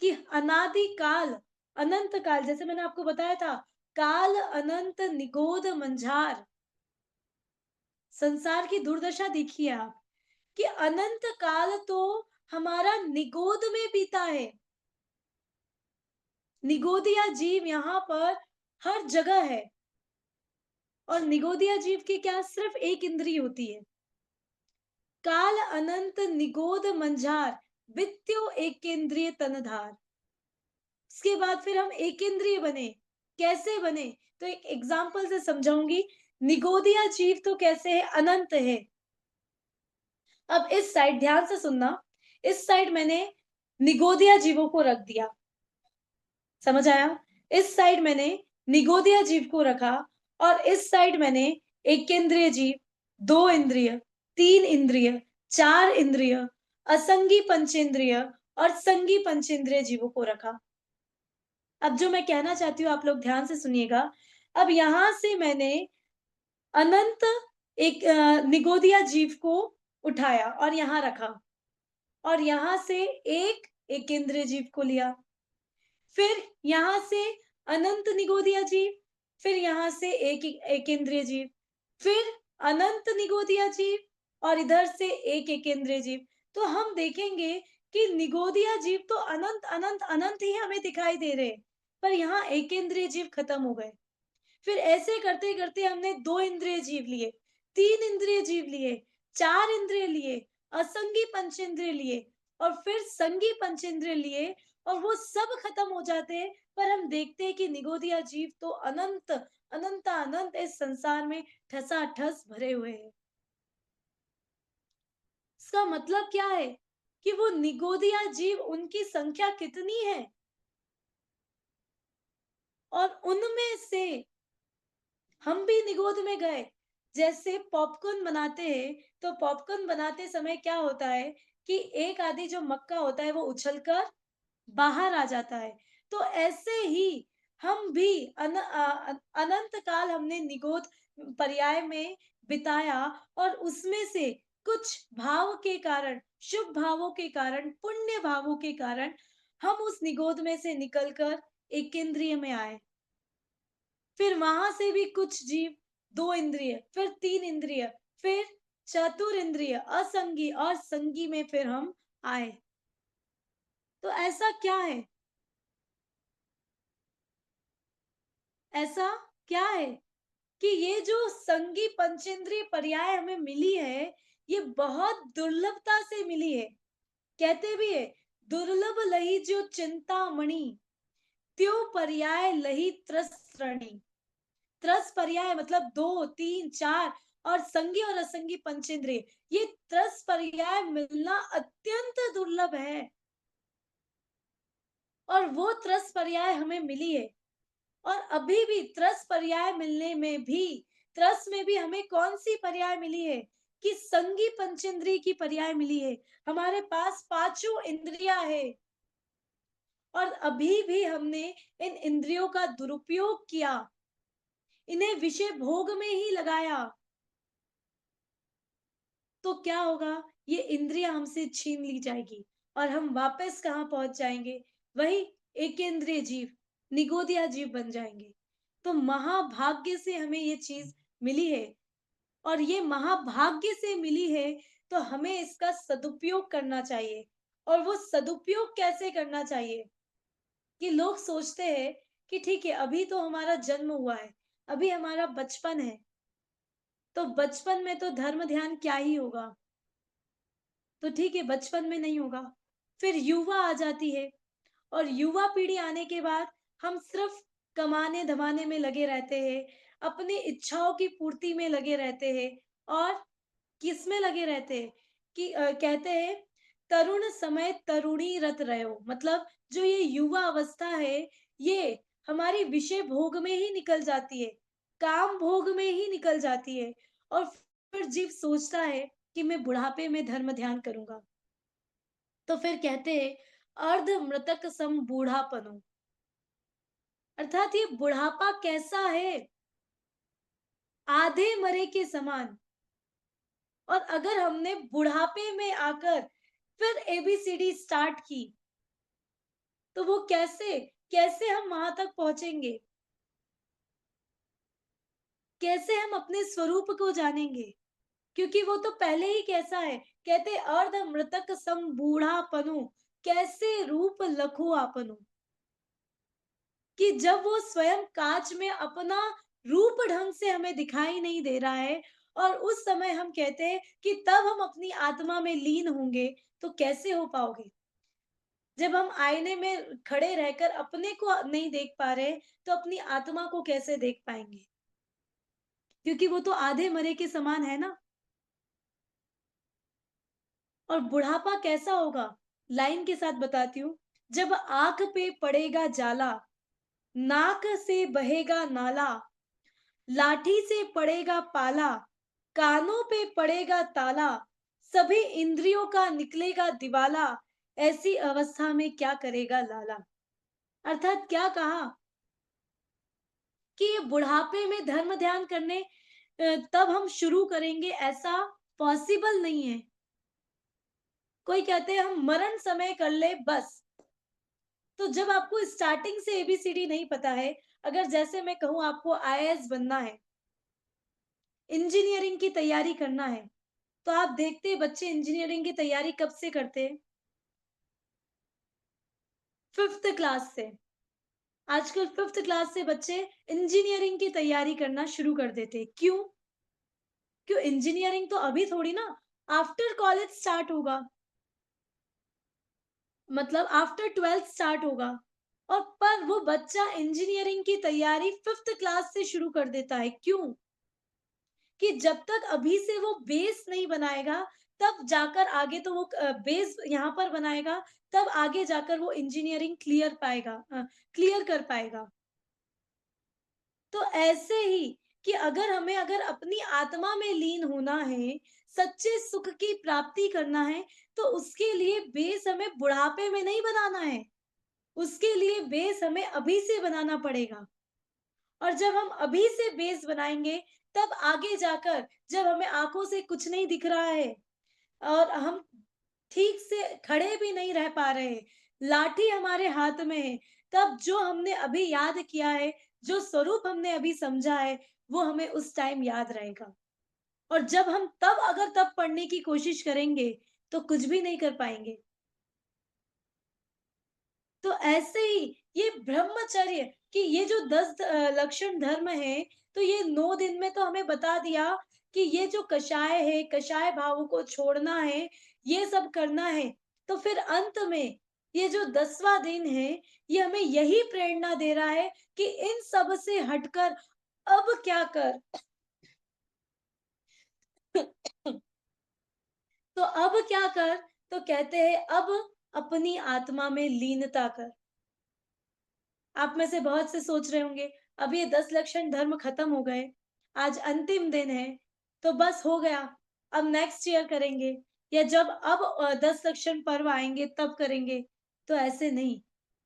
कि अनादि काल, अनंत काल, जैसे मैंने आपको बताया था, काल अनंत निगोध मंझार, संसार की दुर्दशा देखिए आप कि अनंत काल तो हमारा निगोद में बीता है। निगोदिया जीव यहाँ पर हर जगह है और निगोदिया जीव की क्या सिर्फ एक इंद्रिय होती है। काल अनंत निगोद मंझार वित्यो एकेंद्रिय तनधार। इसके बाद फिर हम एकेंद्रिय बने। कैसे बने? तो एक एग्जाम्पल से समझाऊंगी। निगोदिया जीव तो कैसे है? अनंत है। अब इस साइड ध्यान से सुनना, इस साइड मैंने निगोदिया जीवों को रख दिया, समझ आया? इस साइड मैंने निगोदिया जीव को रखा और इस साइड मैंने एकेंद्रिय जीव, 2 इंद्रिय, 3 इंद्रिय, 4 इंद्रिय, असंगी पंचेंद्रिय और संगी पंचेंद्रिय जीवों को रखा। अब जो मैं कहना चाहती हूँ आप लोग ध्यान से सुनिएगा। अब यहां से मैंने अनंत एक निगोदिया जीव को उठाया और यहां रखा और यहां से एक एकेंद्रिय जीव को लिया, फिर यहां से अनंत निगोदिया जीव, फिर यहां से एक एकेंद्रिय जीव, फिर अनंत निगोदिया जीव और इधर से एक एकेंद्रिय जीव। तो हम देखेंगे कि निगोदिया जीव तो अनंत अनंत अनंत ही हमें दिखाई दे रहे, पर यहाँ एकेंद्रिय जीव खत्म हो गए। फिर ऐसे करते करते हमने 2 इंद्रिय जीव लिए, 3 इंद्रिय जीव लिए, 4 इंद्रिय लिए, असंगी पंचेंद्रिय लिए और फिर संगी पंचेंद्रिय लिए और वो सब खत्म हो जाते हैं, पर हम देखते हैं कि निगोदिया जीव तो अनंत अनंत अनंत इस संसार में ठसाठस भरे हुए हैं। इसका मतलब क्या है कि वो निगोदिया जीव, उनकी संख्या कितनी है और उनमें से हम भी निगोद में गए। जैसे पॉपकॉर्न बनाते हैं तो पॉपकॉर्न बनाते समय क्या होता है कि एक आधी जो मक्का होता है वो उछलकर बाहर आ जाता है। तो ऐसे ही हम भी अनंत काल हमने निगोद पर्याय में बिताया और उसमें से कुछ भाव के कारण, शुभ भावों के कारण, पुण्य भावों के कारण हम उस निगोद में से निकलकर एक इंद्रिय में आए। फिर वहां से भी कुछ जीव, 2 इंद्रिय, फिर 3 इंद्रिय, फिर चतुर इंद्रिय, असंगी और संगी में फिर हम आए। तो ऐसा क्या है? ऐसा क्या है कि ये जो संगी पंचेंद्रिय पर्याय हमें मिली है, ये बहुत दुर्लभता से मिली है। कहते भी है, दुर्लभ लही जो चिंतामणि, त्यो पर्याय लही त्रसरणी। त्रस पर्याय मतलब 2, 3, 4 और संगी और असंगी पंचेंद्रिय, ये त्रस पर्याय मिलना अत्यंत दुर्लभ है और वो त्रस पर्याय हमें मिली है। और अभी भी त्रस पर्याय मिलने में भी, त्रस में भी हमें कौन सी पर्याय मिली है कि संगी पंचेंद्रिय की पर्याय मिली है। हमारे पास 5 इंद्रियां है और अभी भी हमने इन इंद्रियों का दुरुपयोग किया, इन्हें विषय भोग में ही लगाया, तो क्या होगा? ये इंद्रियां हमसे छीन ली जाएगी और हम वापस कहाँ पहुंच जाएंगे? वही एकेंद्रिय जीव, निगोदिया जीव बन जाएंगे। तो महाभाग्य से हमें ये चीज मिली है और ये महाभाग्य से मिली है, तो हमें इसका सदुपयोग करना चाहिए। और वो सदुपयोग कैसे करना चाहिए? कि लोग सोचते हैं कि ठीक है, अभी तो हमारा जन्म हुआ है, अभी हमारा बचपन है, तो बचपन में तो धर्म ध्यान क्या ही होगा, तो ठीक है बचपन में नहीं होगा। फिर युवा आ जाती है और युवा पीढ़ी आने के बाद हम सिर्फ कमाने धमाने में लगे रहते हैं, अपनी इच्छाओं की पूर्ति में लगे रहते हैं और किस में लगे रहते हैं कि कहते हैं तरुण समय तरुणी रत रहो। मतलब जो ये युवा अवस्था है, ये हमारी विषय भोग में ही निकल जाती है, काम भोग में ही निकल जाती है और फिर जीव सोचता है कि मैं बुढ़ापे में धर्म ध्यान करूंगा। तो फिर कहते हैं अर्ध मृतक सम बूढ़ापनो, अर्थात ये बुढ़ापा कैसा है? आधे मरे के समान। और अगर हमने बुढ़ापे में आकर फिर एबीसीडी स्टार्ट की, तो वो कैसे कैसे हम वहां तक पहुंचेंगे? कैसे हम अपने स्वरूप को जानेंगे? क्योंकि वो तो पहले ही कैसा है, कहते अर्ध मृतक सम बूढ़ापनु, कैसे रूप लखो आपनु। कि जब वो स्वयं कांच में अपना रूप ढंग से हमें दिखाई नहीं दे रहा है और उस समय हम कहते हैं कि तब हम अपनी आत्मा में लीन होंगे, तो कैसे हो पाओगे? जब हम आईने में खड़े रहकर अपने को नहीं देख पा रहे, तो अपनी आत्मा को कैसे देख पाएंगे? क्योंकि वो तो आधे मरे के समान है ना। और बुढ़ापा कैसा होगा? लाइन के साथ बताती हूँ। जब आंख पे पड़ेगा जाला, नाक से बहेगा नाला, लाठी से पड़ेगा पाला, कानों पे पड़ेगा ताला, सभी इंद्रियों का निकलेगा दिवाला, ऐसी अवस्था में क्या करेगा लाला। अर्थात क्या कहा कि ये बुढ़ापे में धर्म ध्यान करने तब हम शुरू करेंगे, ऐसा पॉसिबल नहीं है। कोई कहते हैं हम मरण समय कर ले बस। तो जब आपको स्टार्टिंग से एबीसीडी नहीं पता है, अगर जैसे मैं कहूं आपको आईएएस बनना है, इंजीनियरिंग की तैयारी करना है, तो आप देखते हैं बच्चे इंजीनियरिंग की तैयारी कब से करते हैं? 5th क्लास से। आजकल 5th क्लास से बच्चे इंजीनियरिंग की तैयारी करना शुरू कर देते हैं। क्यों? क्यों? इंजीनियरिंग तो अभी थोड़ी ना, आफ्टर कॉलेज स्टार्ट होगा, मतलब आफ्टर 12th स्टार्ट होगा। और पर वो बच्चा इंजीनियरिंग की तैयारी 5th क्लास से शुरू कर देता है। क्यों? कि जब तक अभी से वो बेस नहीं बनाएगा, तब जाकर आगे तो वो बेस यहाँ पर बनाएगा, तब आगे जाकर वो इंजीनियरिंग क्लियर कर पाएगा। तो ऐसे ही कि अगर अपनी आत्मा में लीन होना है, सच्चे सुख की प्राप्ति करना है, तो उसके लिए बेस हमें बुढ़ापे में नहीं बनाना है। उसके लिए बेस हमें अभी से बनाना पड़ेगा। और जब हम अभी से बेस बनाएंगे, तब आगे जाकर जब हमें आंखों से कुछ नहीं दिख रहा है और हम ठीक से खड़े भी नहीं रह पा रहे, लाठी हमारे हाथ में है, तब जो हमने अभी याद किया है, जो स्वरूप हमने अभी समझा है, वो हमें उस टाइम याद रहेगा। और जब हम तब पढ़ने की कोशिश करेंगे, तो कुछ भी नहीं कर पाएंगे। तो ऐसे ही ये ब्रह्मचर्य कि ये जो 10 लक्षण धर्म है, तो ये 9 दिन में तो हमें बता दिया कि ये जो कषाय है, कषाय भावों को छोड़ना है, ये सब करना है। तो फिर अंत में ये जो 10वां दिन है, ये हमें यही प्रेरणा दे रहा है कि इन सब से हटकर अब क्या कर। तो अब क्या कर? तो कहते हैं अब अपनी आत्मा में लीनता कर। आप में से बहुत से सोच रहे होंगे, अब ये 10 लक्षण धर्म खत्म हो गए, आज अंतिम दिन है, तो बस हो गया, अब नेक्स्ट ईयर करेंगे या जब अब 10 लक्षण पर्व आएंगे तब करेंगे। तो ऐसे नहीं,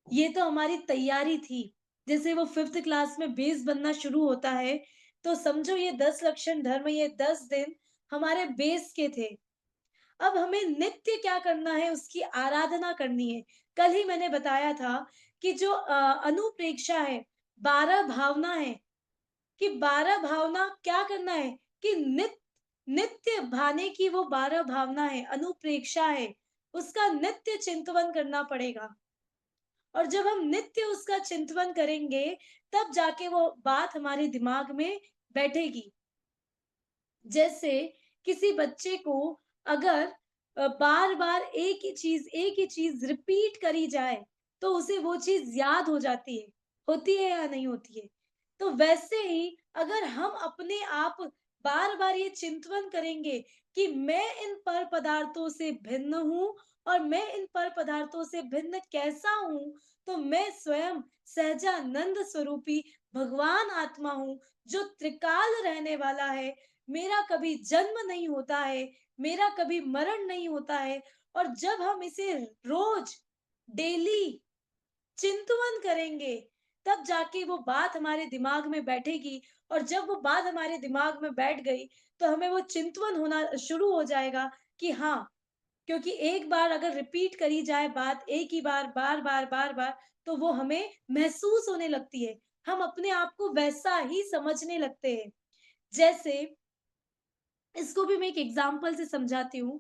ये तो हमारी तैयारी थी। जैसे वो 5th क्लास में बेस बनना शुरू होता है, तो समझो ये 10 लक्षण धर्म, ये 10 दिन हमारे बेस के थे। अब हमें नित्य क्या करना है, उसकी आराधना करनी है। कल ही मैंने बताया था कि जो अनुप्रेक्षा है, 12 भावना है, कि 12 भावना क्या करना है कि नित्य भाने की वो 12 भावना है, अनुप्रेक्षा है, उसका नित्य चिंतन करना पड़ेगा। और जब हम नित्य उसका चिंतन करेंगे, तब जाके वो बात हमारे दिमाग में बैठेगी। जैसे किसी बच्चे को अगर बार-बार एक ही चीज़ रिपीट करी जाए, तो उसे वो चीज़ याद हो जाती है। होती है या नहीं होती है? तो वैसे ही अगर हम अपने आप बार-बार ये चिंतन करेंगे कि मैं इन पर पदार्थों से भिन्न हूँ और मैं इन पर पदार्थों से भिन्न कैसा हूँ, तो मैं स्वयं सहजानंद स्वरूपी भगवान आत्मा हूँ, जो त्रिकाल रहने वाला है। मेरा कभी जन्म नहीं होता है, मेरा कभी मरण नहीं होता है। और जब हम इसे रोज डेली चिंतवन करेंगे, तब जाके वो बात हमारे दिमाग में बैठेगी। और जब वो बात हमारे दिमाग में बैठ गई, तो हमें वो चिंतवन होना शुरू हो जाएगा कि हाँ, क्योंकि एक बार अगर रिपीट करी जाए बात एक ही बार, बार-बार, बार-बार, तो वो हमें महसूस होने लगती है। हम अपने आप को वैसा ही समझने लगते हैं। जैसे इसको भी मैं एक एग्जाम्पल से समझाती हूँ।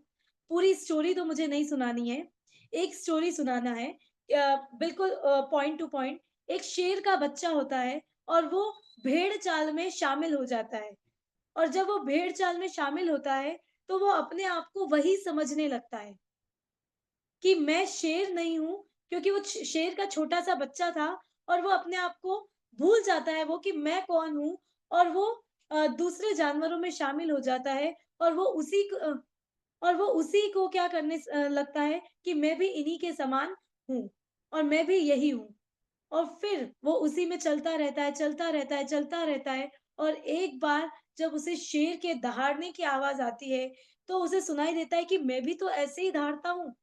पूरी स्टोरी तो मुझे नहीं सुनानी है, एक स्टोरी सुनाना है। बिल्कुल पॉइंट टू पॉइंट। एक शेर का बच्चा होता है और वो भेड़ चाल में शामिल हो जाता है, और जब वो भेड़ चाल में शामिल होता है, तो वो अपने आप को वही समझने लगता है कि मैं शेर नहीं हूँ, क्योंकि वो शेर का छोटा-सा बच्चा था और वो अपने आप को भूल जाता है वो कि मैं कौन हूँ, और वो दूसरे जानवरों में शामिल हो जाता है, और वो उसी को क्या करने लगता है कि मैं भी इन्हीं के समान हूँ और मैं भी यही हूँ। और फिर वो उसी में चलता रहता है, चलता रहता है, चलता रहता है, और एक बार जब उसे शेर के दहाड़ने की आवाज़ आती है, तो उसे सुनाई देता है कि मैं भी तो ऐसे ही दहाड़ता हूँ।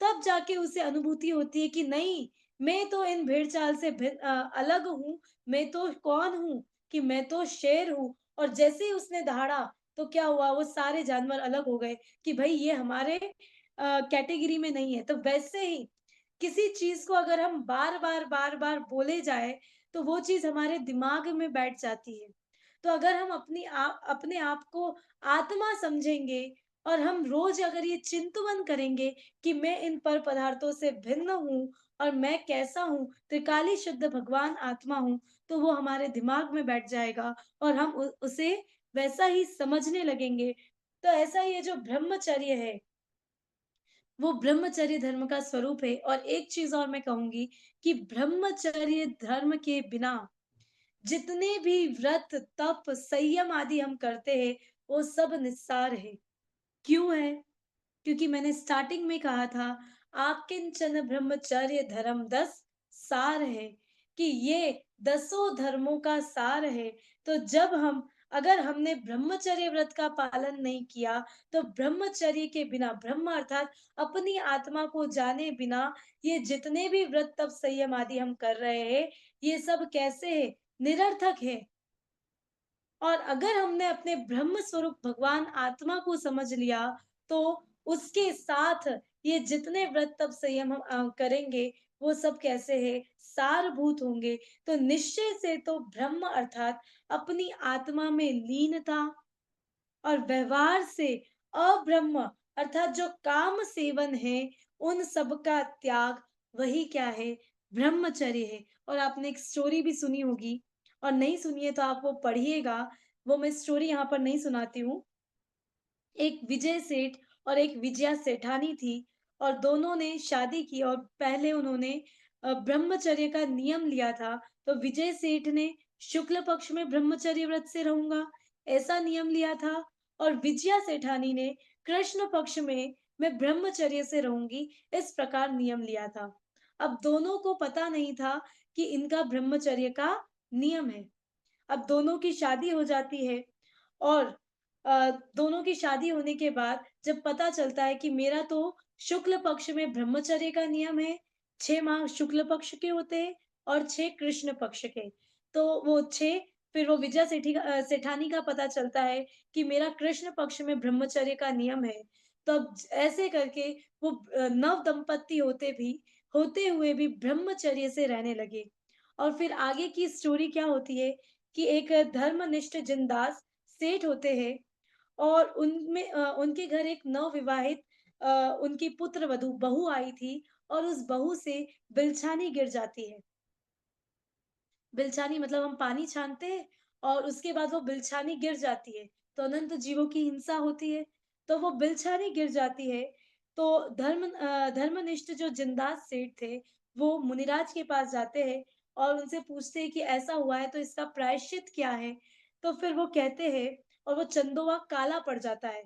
तब जाके उसे अनुभूति होती है कि नहीं, मैं तो इन भेड़-चाल से अलग हूँ, मैं तो कौन हूँ कि मैं तो शेर हूँ। और जैसे ही उसने दहाड़ा, तो क्या हुआ, वो सारे जानवर अलग हो गए कि भई ये हमारे कैटेगरी में नहीं है। तो वैसे ही किसी चीज़ को अगर हम बार-बार, बार-बार बोले जाएँ, तो वो चीज़ हमारे दिमाग में बैठ जाती है। तो अगर हम अपने आप को आत्मा समझेंगे, और हम रोज़ अगर ये चिंतवन करेंगे कि मैं इन पर पदार्थों से भिन्न हूँ और मैं कैसा हूँ, त्रिकाली शुद्ध भगवान आत्मा हूँ, तो वो हमारे दिमाग में बैठ जाएगा और हम उसे वैसा ही समझने लगेंगे। तो ऐसा ये जो ब्रह्मचर्य है, वो ब्रह्मचर्य धर्म का स्वरूप है। और एक चीज़ और मैं कहूँगी कि ब्रह्मचर्य धर्म के बिना जितने भी व्रत, तप, संयम आदि हम करते हैं, वो सब निस्सार है। क्यों है? क्योंकि मैंने स्टार्टिंग में कहा था, आकिंचन ब्रह्मचर्य धर्म 10 सार है, कि ये दसों धर्मों का सार है। तो अगर हमने ब्रह्मचर्य व्रत का पालन नहीं किया, तो ब्रह्मचर्य के बिना, ब्रह्म अर्थात अपनी आत्मा को जाने बिना, ये जितने भी व्रत तप संयम आदि हम कर रहे हैं, ये सब कैसे है? निरर्थक है। और अगर हमने अपने ब्रह्म स्वरूप भगवान आत्मा को समझ लिया, तो उसके साथ ये जितने व्रत तप संयम हम करेंगे, वो सब कैसे है? सारभूत होंगे। तो निश्चय से तो ब्रह्म अर्थात अपनी आत्मा में लीनता, और व्यवहार से अब्रह्म अर्थात जो काम सेवन है, उन सब का त्याग, वही क्या है? ब्रह्मचर्य है। और आपने एक स्टोरी भी सुनी होगी, और नहीं सुनी है तो आप वो पढ़िएगा। वो मैं स्टोरी यहाँ पर नहीं सुनाती हूँ। एक विजय सेठ और एक विजया सेठानी थी, और दोनों ने शादी की, और पहले उन्होंने ब्रह्मचर्य का नियम लिया था। तो विजय सेठ ने शुक्ल पक्ष में ब्रह्मचर्य व्रत से रहूंगा, ऐसा नियम लिया था, और विजया सेठानी ने कृष्ण पक्ष में मैं ब्रह्मचर्य से रहूंगी, इस प्रकार नियम लिया था। अब दोनों को पता नहीं था कि इनका ब्रह्मचर्य का नियम है। अब दोनों की शादी हो जाती है, और दोनों की शादी होने के बाद जब पता चलता है कि मेरा तो शुक्ल पक्ष में ब्रह्मचर्य का नियम है, 6 माह शुक्ल पक्ष के होते हैं और 6 कृष्ण पक्ष के। तो वो 6, फिर वो विजय सेठानी का पता चलता है कि मेरा कृष्ण पक्ष में ब्रह्मचर्य का नियम है। तो अब ऐसे करके वो नव दंपत्ति होते हुए भी ब्रह्मचर्य से रहने लगे। और फिर आगे की स्टोरी क्या होती है कि एक धर्मनिष्ठ जिनदास सेठ होते हैं, और उनके घर एक नवविवाहित उनकी पुत्रवधू बहू आई थी, और उस बहू से बिलछानी गिर जाती है। बिलछानी मतलब हम पानी छानते हैं, और उसके बाद वो बिलछानी गिर जाती है, तो अनंत जीवों की हिंसा होती है। तो वो बिलछानी गिर जाती है, तो धर्मनिष्ठ जो जिनदास सेठ थे, वो मुनिराज के पास जाते हैं और उनसे पूछते हैं कि ऐसा हुआ है तो इसका प्रायश्चित क्या है? तो फिर वो कहते हैं, और वो चंदोवा काला पड़ जाता है।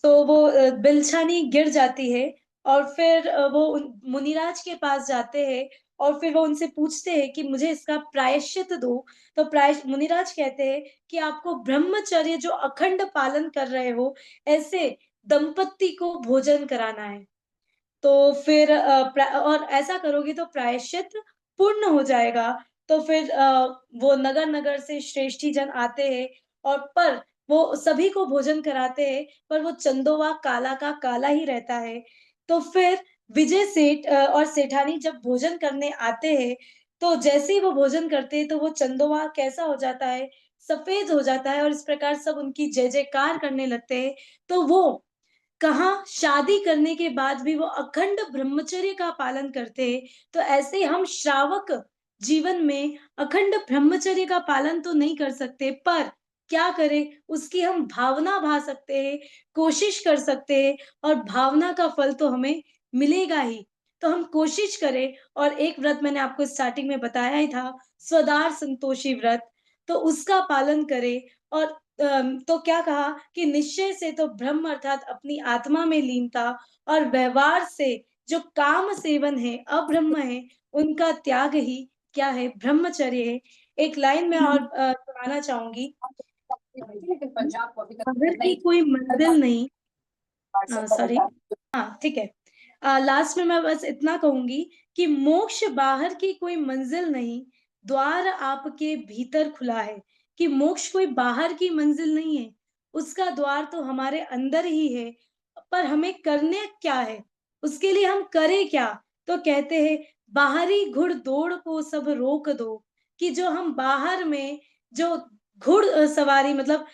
तो वो बिलछानी गिर जाती है, और फिर वो मुनिराज के पास जाते हैं, और फिर वो उनसे पूछते हैं कि मुझे इसका प्रायश्चित दो। तो मुनिराज कहते हैं कि आपको ब्रह्मचर्य जो अखंड पालन कर रहे हो, ऐसे दंपत्ति को भोजन कराना है। तो फिर और ऐसा करोगे तो प्रायश्चित पूर्ण हो जाएगा। तो फिर वो नगर-नगर से श्रेष्ठी जन आते हैं, और पर वो सभी को भोजन कराते हैं, पर वो चंदोवा काला का काला ही रहता है। तो फिर विजय सेठ और सेठानी जब भोजन करने आते हैं, तो जैसे ही वो भोजन करते हैं, तो वो चंदोवा कैसा हो जाता है? सफेद हो जाता है और इस प्रकार सब उनकी जय जयकार करने लगते हैं। तो वो कहाँ शादी करने के बाद भी वो अखंड ब्रह्मचर्य का पालन करते हैं। तो ऐसे हम श्रावक जीवन में अखंड ब्रह्मचर्य का पालन तो नहीं कर सकते, पर क्या करें, उसकी हम भावना भा सकते हैं, कोशिश कर सकते हैं और भावना का फल तो हमें मिलेगा ही। तो हम कोशिश करें, और एक व्रत मैंने आपको स्टार्टिंग में बताया ही था, स्वदार संतोषी व्रत, तो उसका पालन करें। और तो क्या कहा कि निश्चय से तो ब्रह्म अर्थात अपनी आत्मा में लीनता, और व्यवहार से जो काम सेवन है, अब्रह्म है, उनका त्याग ही क्या है, ब्रह्मचर्य है। एक लाइन में और सुनाना चाहूंगी। अगर की कोई मंजिल नहीं, सॉरी, हाँ ठीक है, लास्ट में मैं बस इतना कहूंगी कि मोक्ष बाहर की कोई मंजिल नहीं, द्वार आपके भीतर खुला है। कि मोक्ष कोई बाहर की मंजिल नहीं है, उसका द्वार तो हमारे अंदर ही है। पर हमें करने क्या है, उसके लिए हम करें क्या? तो कहते हैं, बाहरी घुड़दौड़ को सब रोक दो। कि जो हम बाहर में जो सवारी मतलब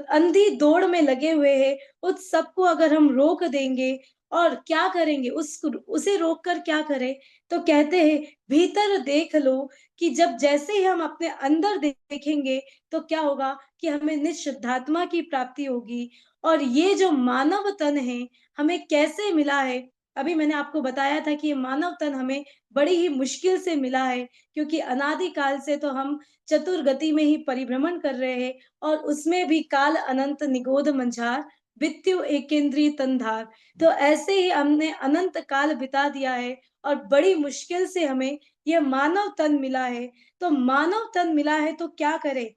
अंधी दौड़ में लगे हुए हैं, उस सबको अगर हम रोक देंगे, और क्या करेंगे, उसे रोक कर क्या करें? तो कहते हैं, भीतर देख लो। कि जब जैसे ही हम अपने अंदर देखेंगे, तो क्या होगा कि हमें निश्शुद्धात्मा की प्राप्ति होगी। और ये जो मानव तन है, हमें कैसे मिला है? अभी मैंने आपको बताया था कि ये मानव तन हमें बड़ी ही मुश्किल से मिला है, क्योंकि अनादि काल से तो हम चतुर्गति में ही परिभ्रमण कर रहे हैं, और उसमें भी काल अनंत निगोध मंझार, वित्यु एकेंद्रीय तनधार। तो ऐसे ही हमने अनंत काल बिता दिया है, और बड़ी मुश्किल से हमें यह मानव तन मिला है। तो मानव तन मिला है तो क्या करें?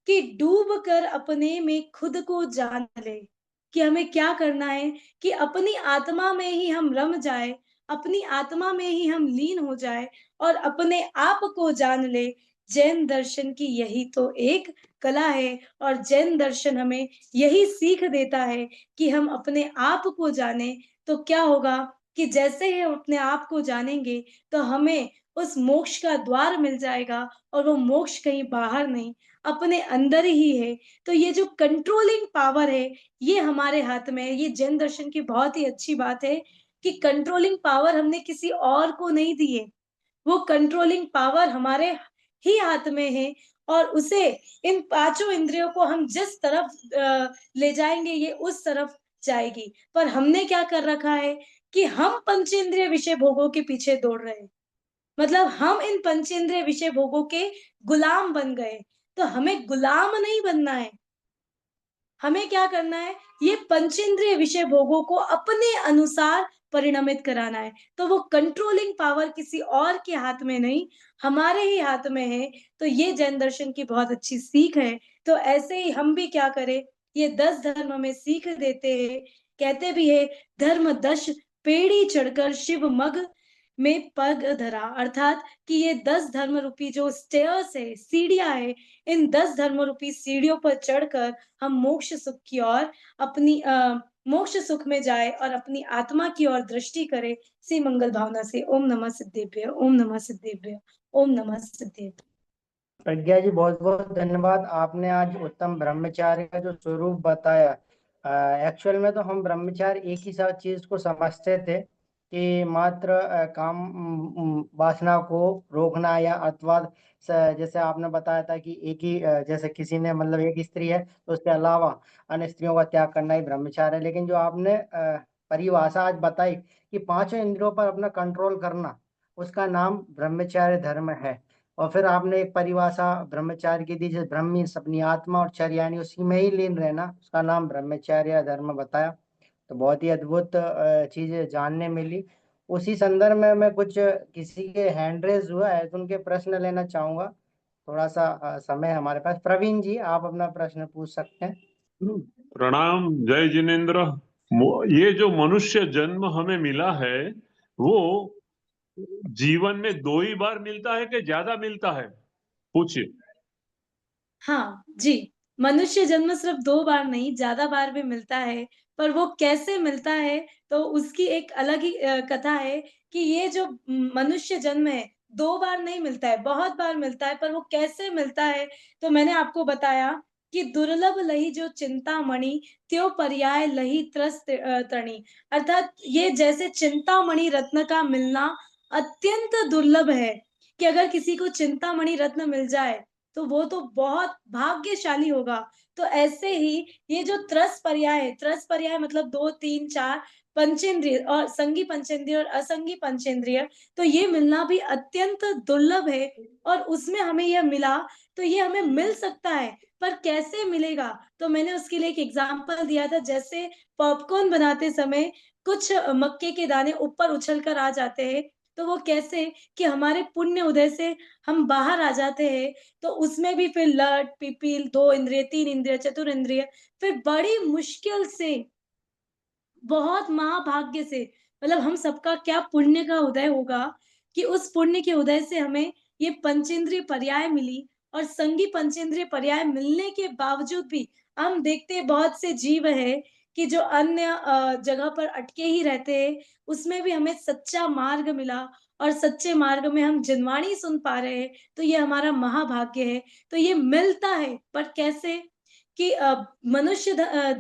कि डूब कर अपने में खुद को जान ले। कि हमें क्या करना है? कि अपनी आत्मा में ही हम रम जाए, अपनी आत्मा में ही हम लीन हो जाए, और अपने आप को जान ले। जैन दर्शन की यही तो एक कला है, और जैन दर्शन हमें यही सीख देता है कि हम अपने आप को जाने। तो क्या होगा कि जैसे ही हम अपने आप को जानेंगे, तो हमें उस मोक्ष का द्वार मिल जाएगा, और वो मोक्ष कहीं बाहर नहीं, अपने अंदर ही है। तो ये जो कंट्रोलिंग पावर है, ये हमारे हाथ में है। ये जैन दर्शन की बहुत ही अच्छी बात है कि कंट्रोलिंग पावर हमने किसी और को नहीं दी है, वो कंट्रोलिंग पावर हमारे ही हाथ में है। और उसे, इन पांचों इंद्रियों को हम जिस तरफ ले जाएंगे, ये उस तरफ जाएगी। पर हमने क्या कर रखा है कि हम पंचेंद्रिय विषय भोगों के पीछे दौड़ रहे हैं। मतलब हम इन पंचेंद्रिय विषय भोगों के गुलाम बन गए। तो हमें गुलाम नहीं बनना है, हमें क्या करना है? ये पंचेंद्रिय विषय भोगों को अपने अनुसार परिणमित कराना है। तो वो कंट्रोलिंग पावर किसी और के हाथ में नहीं, हमारे ही हाथ में है। तो ये जैन दर्शन की बहुत अच्छी सीख है। तो ऐसे ही हम भी क्या करें? ये 10 धर्म हमें सीख देते हैं। कहते भी है, धर्म 10 पेड़ी चढ़कर शिव मग में पग धरा। अर्थात कि ये 10 धर्म रूपी जो स्टेयर्स है, सीढ़ियां है, इन 10 धर्म रूपी सीढ़ियों पर चढ़कर हम मोक्ष सुख की ओर अपनी मोक्ष सुख में जाए, और अपनी आत्मा की ओर दृष्टि करे। सी मंगल भावना से ओम नमः सिद्धेभ्य, ओम नमः सिद्धेभ्य, ओम नमः सिद्धेभ्य। प्रज्ञा जी, बहुत बहुत धन्यवाद। आपने आज उत्तम ब्रह्मचार्य का जो स्वरूप बताया। एक्चुअल में तो हम ब्रह्मचार्य एक ही साथ चीज को समझते थे कि मात्र काम वासना को रोकना, या अथवा जैसे आपने बताया था कि एक ही जैसे किसी ने मतलब एक स्त्री है तो उसके अलावा अन्य स्त्रियों का त्याग करना ही ब्रह्मचार्य है। लेकिन जो आपने परिभाषा आज बताई कि पांचों इंद्रियों पर अपना कंट्रोल करना, उसका नाम ब्रह्मचार्य धर्म है। और फिर आपने एक परिभाषा ब्रह्मचार्य की दी, जैसे ब्रह्मी अपनी आत्मा और चर्य यानी उसी में ही लीन रहना, उसका नाम ब्रह्मचर्य धर्म बताया। तो बहुत ही अद्भुत चीजें जानने मिली। उसी संदर्भ में मैं कुछ किसी के हैंड रेज हुआ है तो उनके प्रश्न लेना चाहूंगा। थोड़ा सा समय है हमारे पास। प्रवीण जी, आप अपना प्रश्न पूछ सकते हैं। प्रणाम, जय जिनेन्द्र। ये जो मनुष्य जन्म हमें मिला है, वो जीवन में 2 ही बार मिलता है कि ज्यादा मिलता है? पूछिए। हाँ जी, मनुष्य जन्म सिर्फ 2 बार नहीं, ज्यादा बार भी मिलता है। पर वो कैसे मिलता है, तो उसकी एक अलग ही कथा है। कि ये जो मनुष्य जन्म है, 2 बार नहीं मिलता है, बहुत बार मिलता है, पर वो कैसे मिलता है, तो मैंने आपको बताया कि दुर्लभ लही जो चिंतामणि, त्यो पर्याय लही तृणी। अर्थात ये जैसे चिंतामणि रत्न का मिलना अत्यंत दुर्लभ है, कि अगर किसी को चिंतामणि रत्न मिल जाए, तो वो तो बहुत भाग्यशाली होगा। तो ऐसे ही ये जो त्रस पर्याय मतलब 2, 3, 4 पंचेंद्रिय और संगी पंचेंद्रिय और असंगी पंचेंद्रिय, तो ये मिलना भी अत्यंत दुर्लभ है और उसमें हमें यह मिला, तो ये हमें मिल सकता है, पर कैसे मिलेगा? तो मैंने उसके लिए एक एग्ज़ाम्पल दिया था, जैसे पॉपकॉर्न बनाते समय कुछ मक्के के दाने ऊपर उछल कर आ जाते हैं, तो वो कैसे? कि हमारे पुण्य उदय से हम बाहर आ जाते हैं, तो उसमें भी फिर लट, पिपील, 2 इंद्रिय, 3 इंद्रिय, चतुर इंद्रिय, फिर बड़ी मुश्किल से बहुत महाभाग्य से मतलब हम सबका क्या पुण्य का उदय होगा कि उस पुण्य के उदय से हमें ये पंचेंद्रिय पर्याय मिली और संगी पंचेंद्रिय पर्याय मिलने के बावजूद भी हम देखते हैं बहुत से जीव है कि जो अन्य जगह पर अटके ही रहते हैं उसमें भी हमें सच्चा मार्ग मिला और सच्चे मार्ग में हम जिनवाणी सुन पा रहे हैं तो ये हमारा महाभाग्य है तो ये मिलता है पर कैसे कि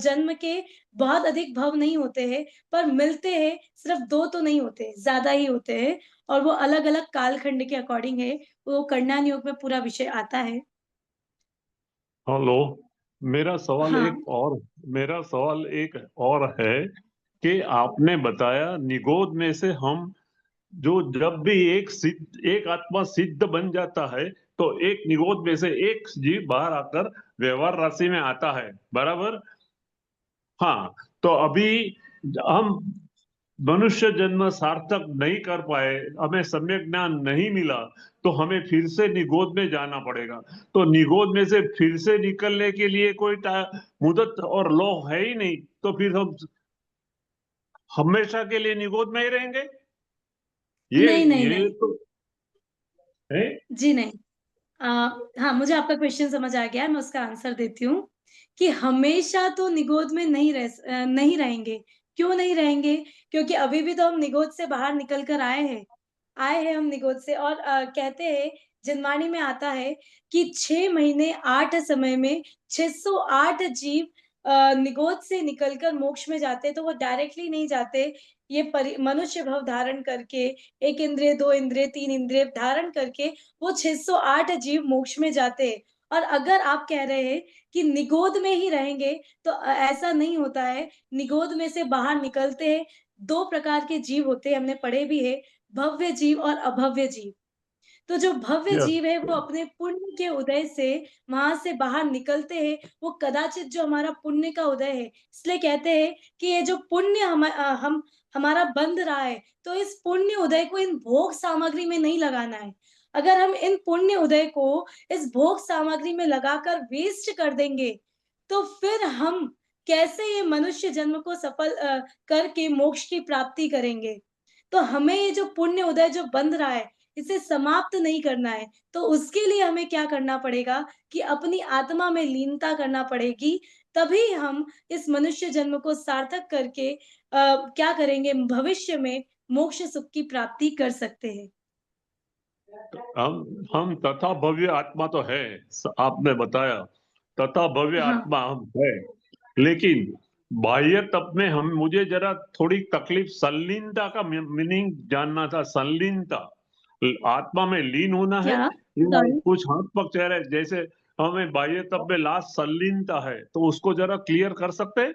जन्म के बहुत अधिक भव नहीं होते हैं, पर मिलते हैं सिर्फ़ 2 तो नहीं होते, ज़्यादा ही होते हैं और वो अलग-अलग कालखंड के अकॉर्डिंग है, वो कन्यान योग में पूरा विषय आता है। हेलो, मेरा सवाल हाँ, मेरा सवाल एक और है कि आपने बताया निगोद में से हम जो जब भी एक आत्मा सिद्ध बन जाता है तो एक निगोद में से एक जीव बाहर आकर व्यवहार राशि में आता है, बराबर? हाँ, तो अभी हम मनुष्य जन्म सार्थक नहीं कर पाए, हमें सम्यक ज्ञान नहीं मिला, तो हमें फिर से निगोद में जाना पड़ेगा। तो निगोद में से फिर से निकलने के लिए कोई मुदत और लॉ है ही नहीं, तो फिर हम हमेशा के लिए निगोद में ही रहेंगे? ये नहीं, नहीं, ये नहीं। तो है। जी, नहीं। अ, हाँ, मुझे आपका क्वेश्चन समझ आ गया है, मैं उसका आंसर देती हूँ, कि हमेशा तो निगोद में नहीं रहेंगे। क्यों नहीं रहेंगे? क्योंकि अभी भी तो हम निगोद से बाहर निकल कर आए हैं हम निगोद से और कहते हैं जिनवाणी में आता है कि 6 महीने 8 समय में 608 जीव निगोद से निकलकर मोक्ष में जाते हैं, तो वो डायरेक्टली नहीं जाते। ये मनुष्य भव धारण करके 1 इंद्रिय, 2 इंद्रिय, 3 इंद्रिय धारण करके वो 608 जीव मोक्ष में जाते हैं। और अगर आप कह रहे हैं कि निगोद में ही रहेंगे, तो ऐसा नहीं होता है। निगोद में से बाहर निकलते हैं, 2 प्रकार के जीव होते हैं, हमने पढ़े भी है, भव्य जीव और अभव्य जीव। तो जो भव्य यस, जीव है वो अपने पुण्य के उदय से वहाँ से बाहर निकलते हैं, वो कदाचित जो हमारा पुण्य का उदय है, इसलिए कहते हैं कि ये जो पुण्य हम हमारा बंध रहा है, तो इस पुण्य उदय को इन भोग सामग्री में नहीं लगाना है। अगर हम इन पुण्य उदय को इस भोग सामग्री में लगाकर वेस्ट कर देंगे, तो फिर हम कैसे ये मनुष्य जन्म को सफल करके मोक्ष की प्राप्ति करेंगे? तो हमें ये जो पुण्य उदय जो बंध रहा है, इसे समाप्त नहीं करना है। तो उसके लिए हमें क्या करना पड़ेगा कि अपनी आत्मा में लीनता करना पड़ेगी, तभी हम इस मनुष्य जन्म को सार्थक करके क्या करेंगे भविष्य में मोक्ष सुख की प्राप्ति कर सकते हैं। हम तथा भव्य आत्मा तो है, आपने बताया तथा भव्य हाँ, आत्मा हम है, लेकिन बाह्य तप में हम मुझे जरा थोड़ी तकलीफ संलीनता का मीनिंग जानना था। संलीनता आत्मा में लीन होना है क्या? या सॉरी। कुछ हाथ पग चेहरे जैसे हमें बाह्य तप में लास्ट संलीनता है, तो उसको जरा क्लियर कर सकते हैं?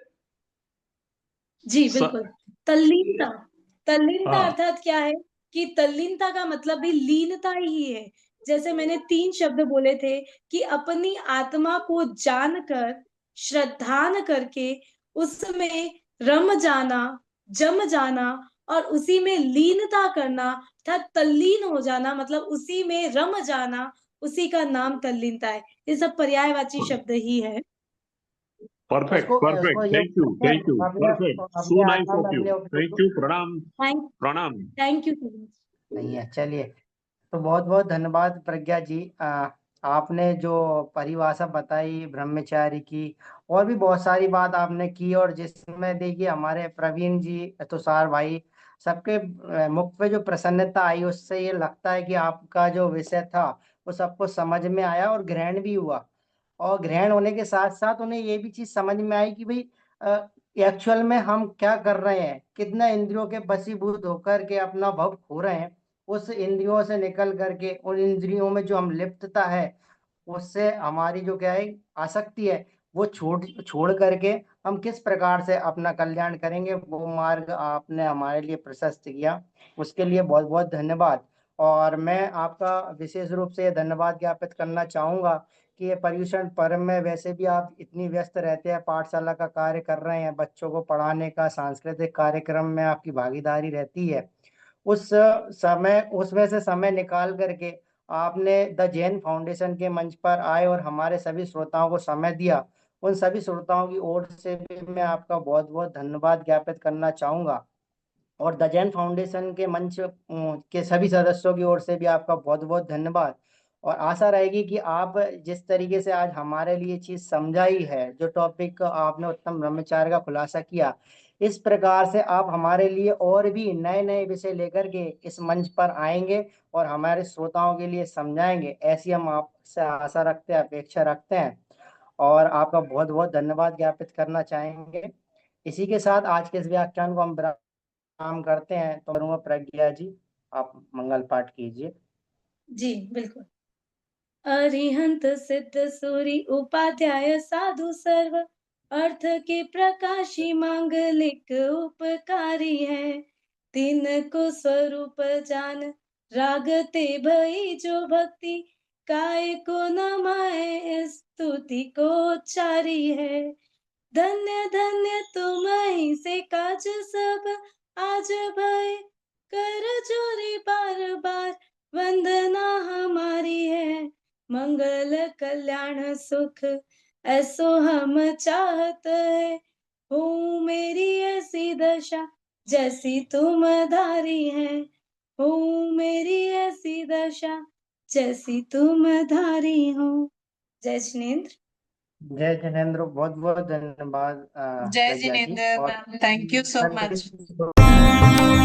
जी, स, बिल्कुल। तल्लीनता तल्लीनता हाँ, अर्थात क्या है कि तल्लीनता का मतलब भी लीनता ही है। जैसे मैंने 3 शब्द बोले थे कि अपनी आत्मा को जानकर, श्रद्धान करके उसमें रम जाना, जम जाना और उसी में लीनता करना अर्थात तल्लीन हो जाना मतलब उसी में रम जाना, उसी का नाम तल्लीनता है। ये सब पर्यायवाची शब्द ही है। परफेक्ट उसको परफेक्ट, उसको ये थैंक यू अपने थैंक यू, अपने परफेक्ट, सो अपने नाइस आत्मा में ऑफ यू, अपने थैंक उपयोग यू, प्रणाम थैंक प्रणाम। Thank you so much. नहीं है। चलिए, तो बहुत बहुत धन्यवाद प्रज्ञा जी। आपने जो परिभाषा बताई ब्रह्मचारी की और भी बहुत सारी बात आपने की, और जिसमें देखिए हमारे प्रवीण जी तुषार भाई सबके मुख पे जो प्रसन्नता आई उससे ये लगता है कि आपका जो विषय था वो सबको समझ में आया और ग्रहण भी हुआ। और ग्रहण होने के साथ साथ उन्हें ये भी चीज समझ में आई कि भाई एक्चुअल में हम क्या कर रहे हैं, कितना इंद्रियों के वशीभूत होकर के अपना भव खो रहे हैं। उस इंद्रियों से निकल करके उन इंद्रियों में जो हम लिप्तता है उससे हमारी जो क्या है आसक्ति है वो छोड़ छोड़ करके हम किस प्रकार से अपना कल्याण करेंगे, वो मार्ग आपने हमारे लिए प्रशस्त किया, उसके लिए बहुत बहुत धन्यवाद। और मैं आपका विशेष रूप से धन्यवाद ज्ञापित करना चाहूंगा कि ये पर्यूषण पर्व में वैसे भी आप इतनी व्यस्त रहते हैं, पाठशाला का कार्य कर रहे हैं, बच्चों को पढ़ाने का सांस्कृतिक कार्यक्रम में आपकी भागीदारी रहती है। उस समय उसमें से समय निकाल करके आपने द जैन फाउंडेशन के मंच पर आए और हमारे सभी श्रोताओं को समय दिया। उन सभी श्रोताओं की ओर से भी मैं आपका बहुत बहुत धन्यवाद ज्ञापित करना चाहूंगा। और द जैन फाउंडेशन के मंच के सभी सदस्यों की ओर से भी आपका बहुत बहुत धन्यवाद। और आशा रहेगी कि आप जिस तरीके से आज हमारे लिए चीज समझाई है, जो टॉपिक आपने उत्तम ब्रह्मचार्य का खुलासा किया, इस प्रकार से आप हमारे लिए और भी नए नए विषय लेकर के इस मंच पर आएंगे और हमारे श्रोताओं के लिए समझाएंगे, ऐसी हम आपसे आशा रखते हैं, अपेक्षा रखते हैं। और आपका बहुत बहुत धन्यवाद ज्ञापित करना चाहेंगे। इसी के साथ आज के इस व्याख्यान को हम काम करते हैं। तो करूंगा प्रज्ञा जी, आप मंगल पाठ कीजिए। जी बिल्कुल। अरिहंत सिद्ध सूरि उपाध्याय साधु सर्व, अर्थ के प्रकाशी मांगलिक उपकारी है। तीन को स्वरूप जान, रागते भई जो भक्ति, काय को नमाए स्तुति को उच्चारी है। धन्य धन्य तुम ही से काज सब आज भय, कर जोरी बार बार वंदना हमारी है। मंगल कल्याण सुख ऐसो हम चाहत है, हो मेरी ऐसी दशा जैसी तुम धारी है। हो मेरी ऐसी दशा जैसी तुम धारी हो। जय जिनेंद्र। जय जिनेंद्र, बहुत बहुत धन्यवाद जय प्रज्ञा जी। जिनेंद्र और ma'am, thank you so much.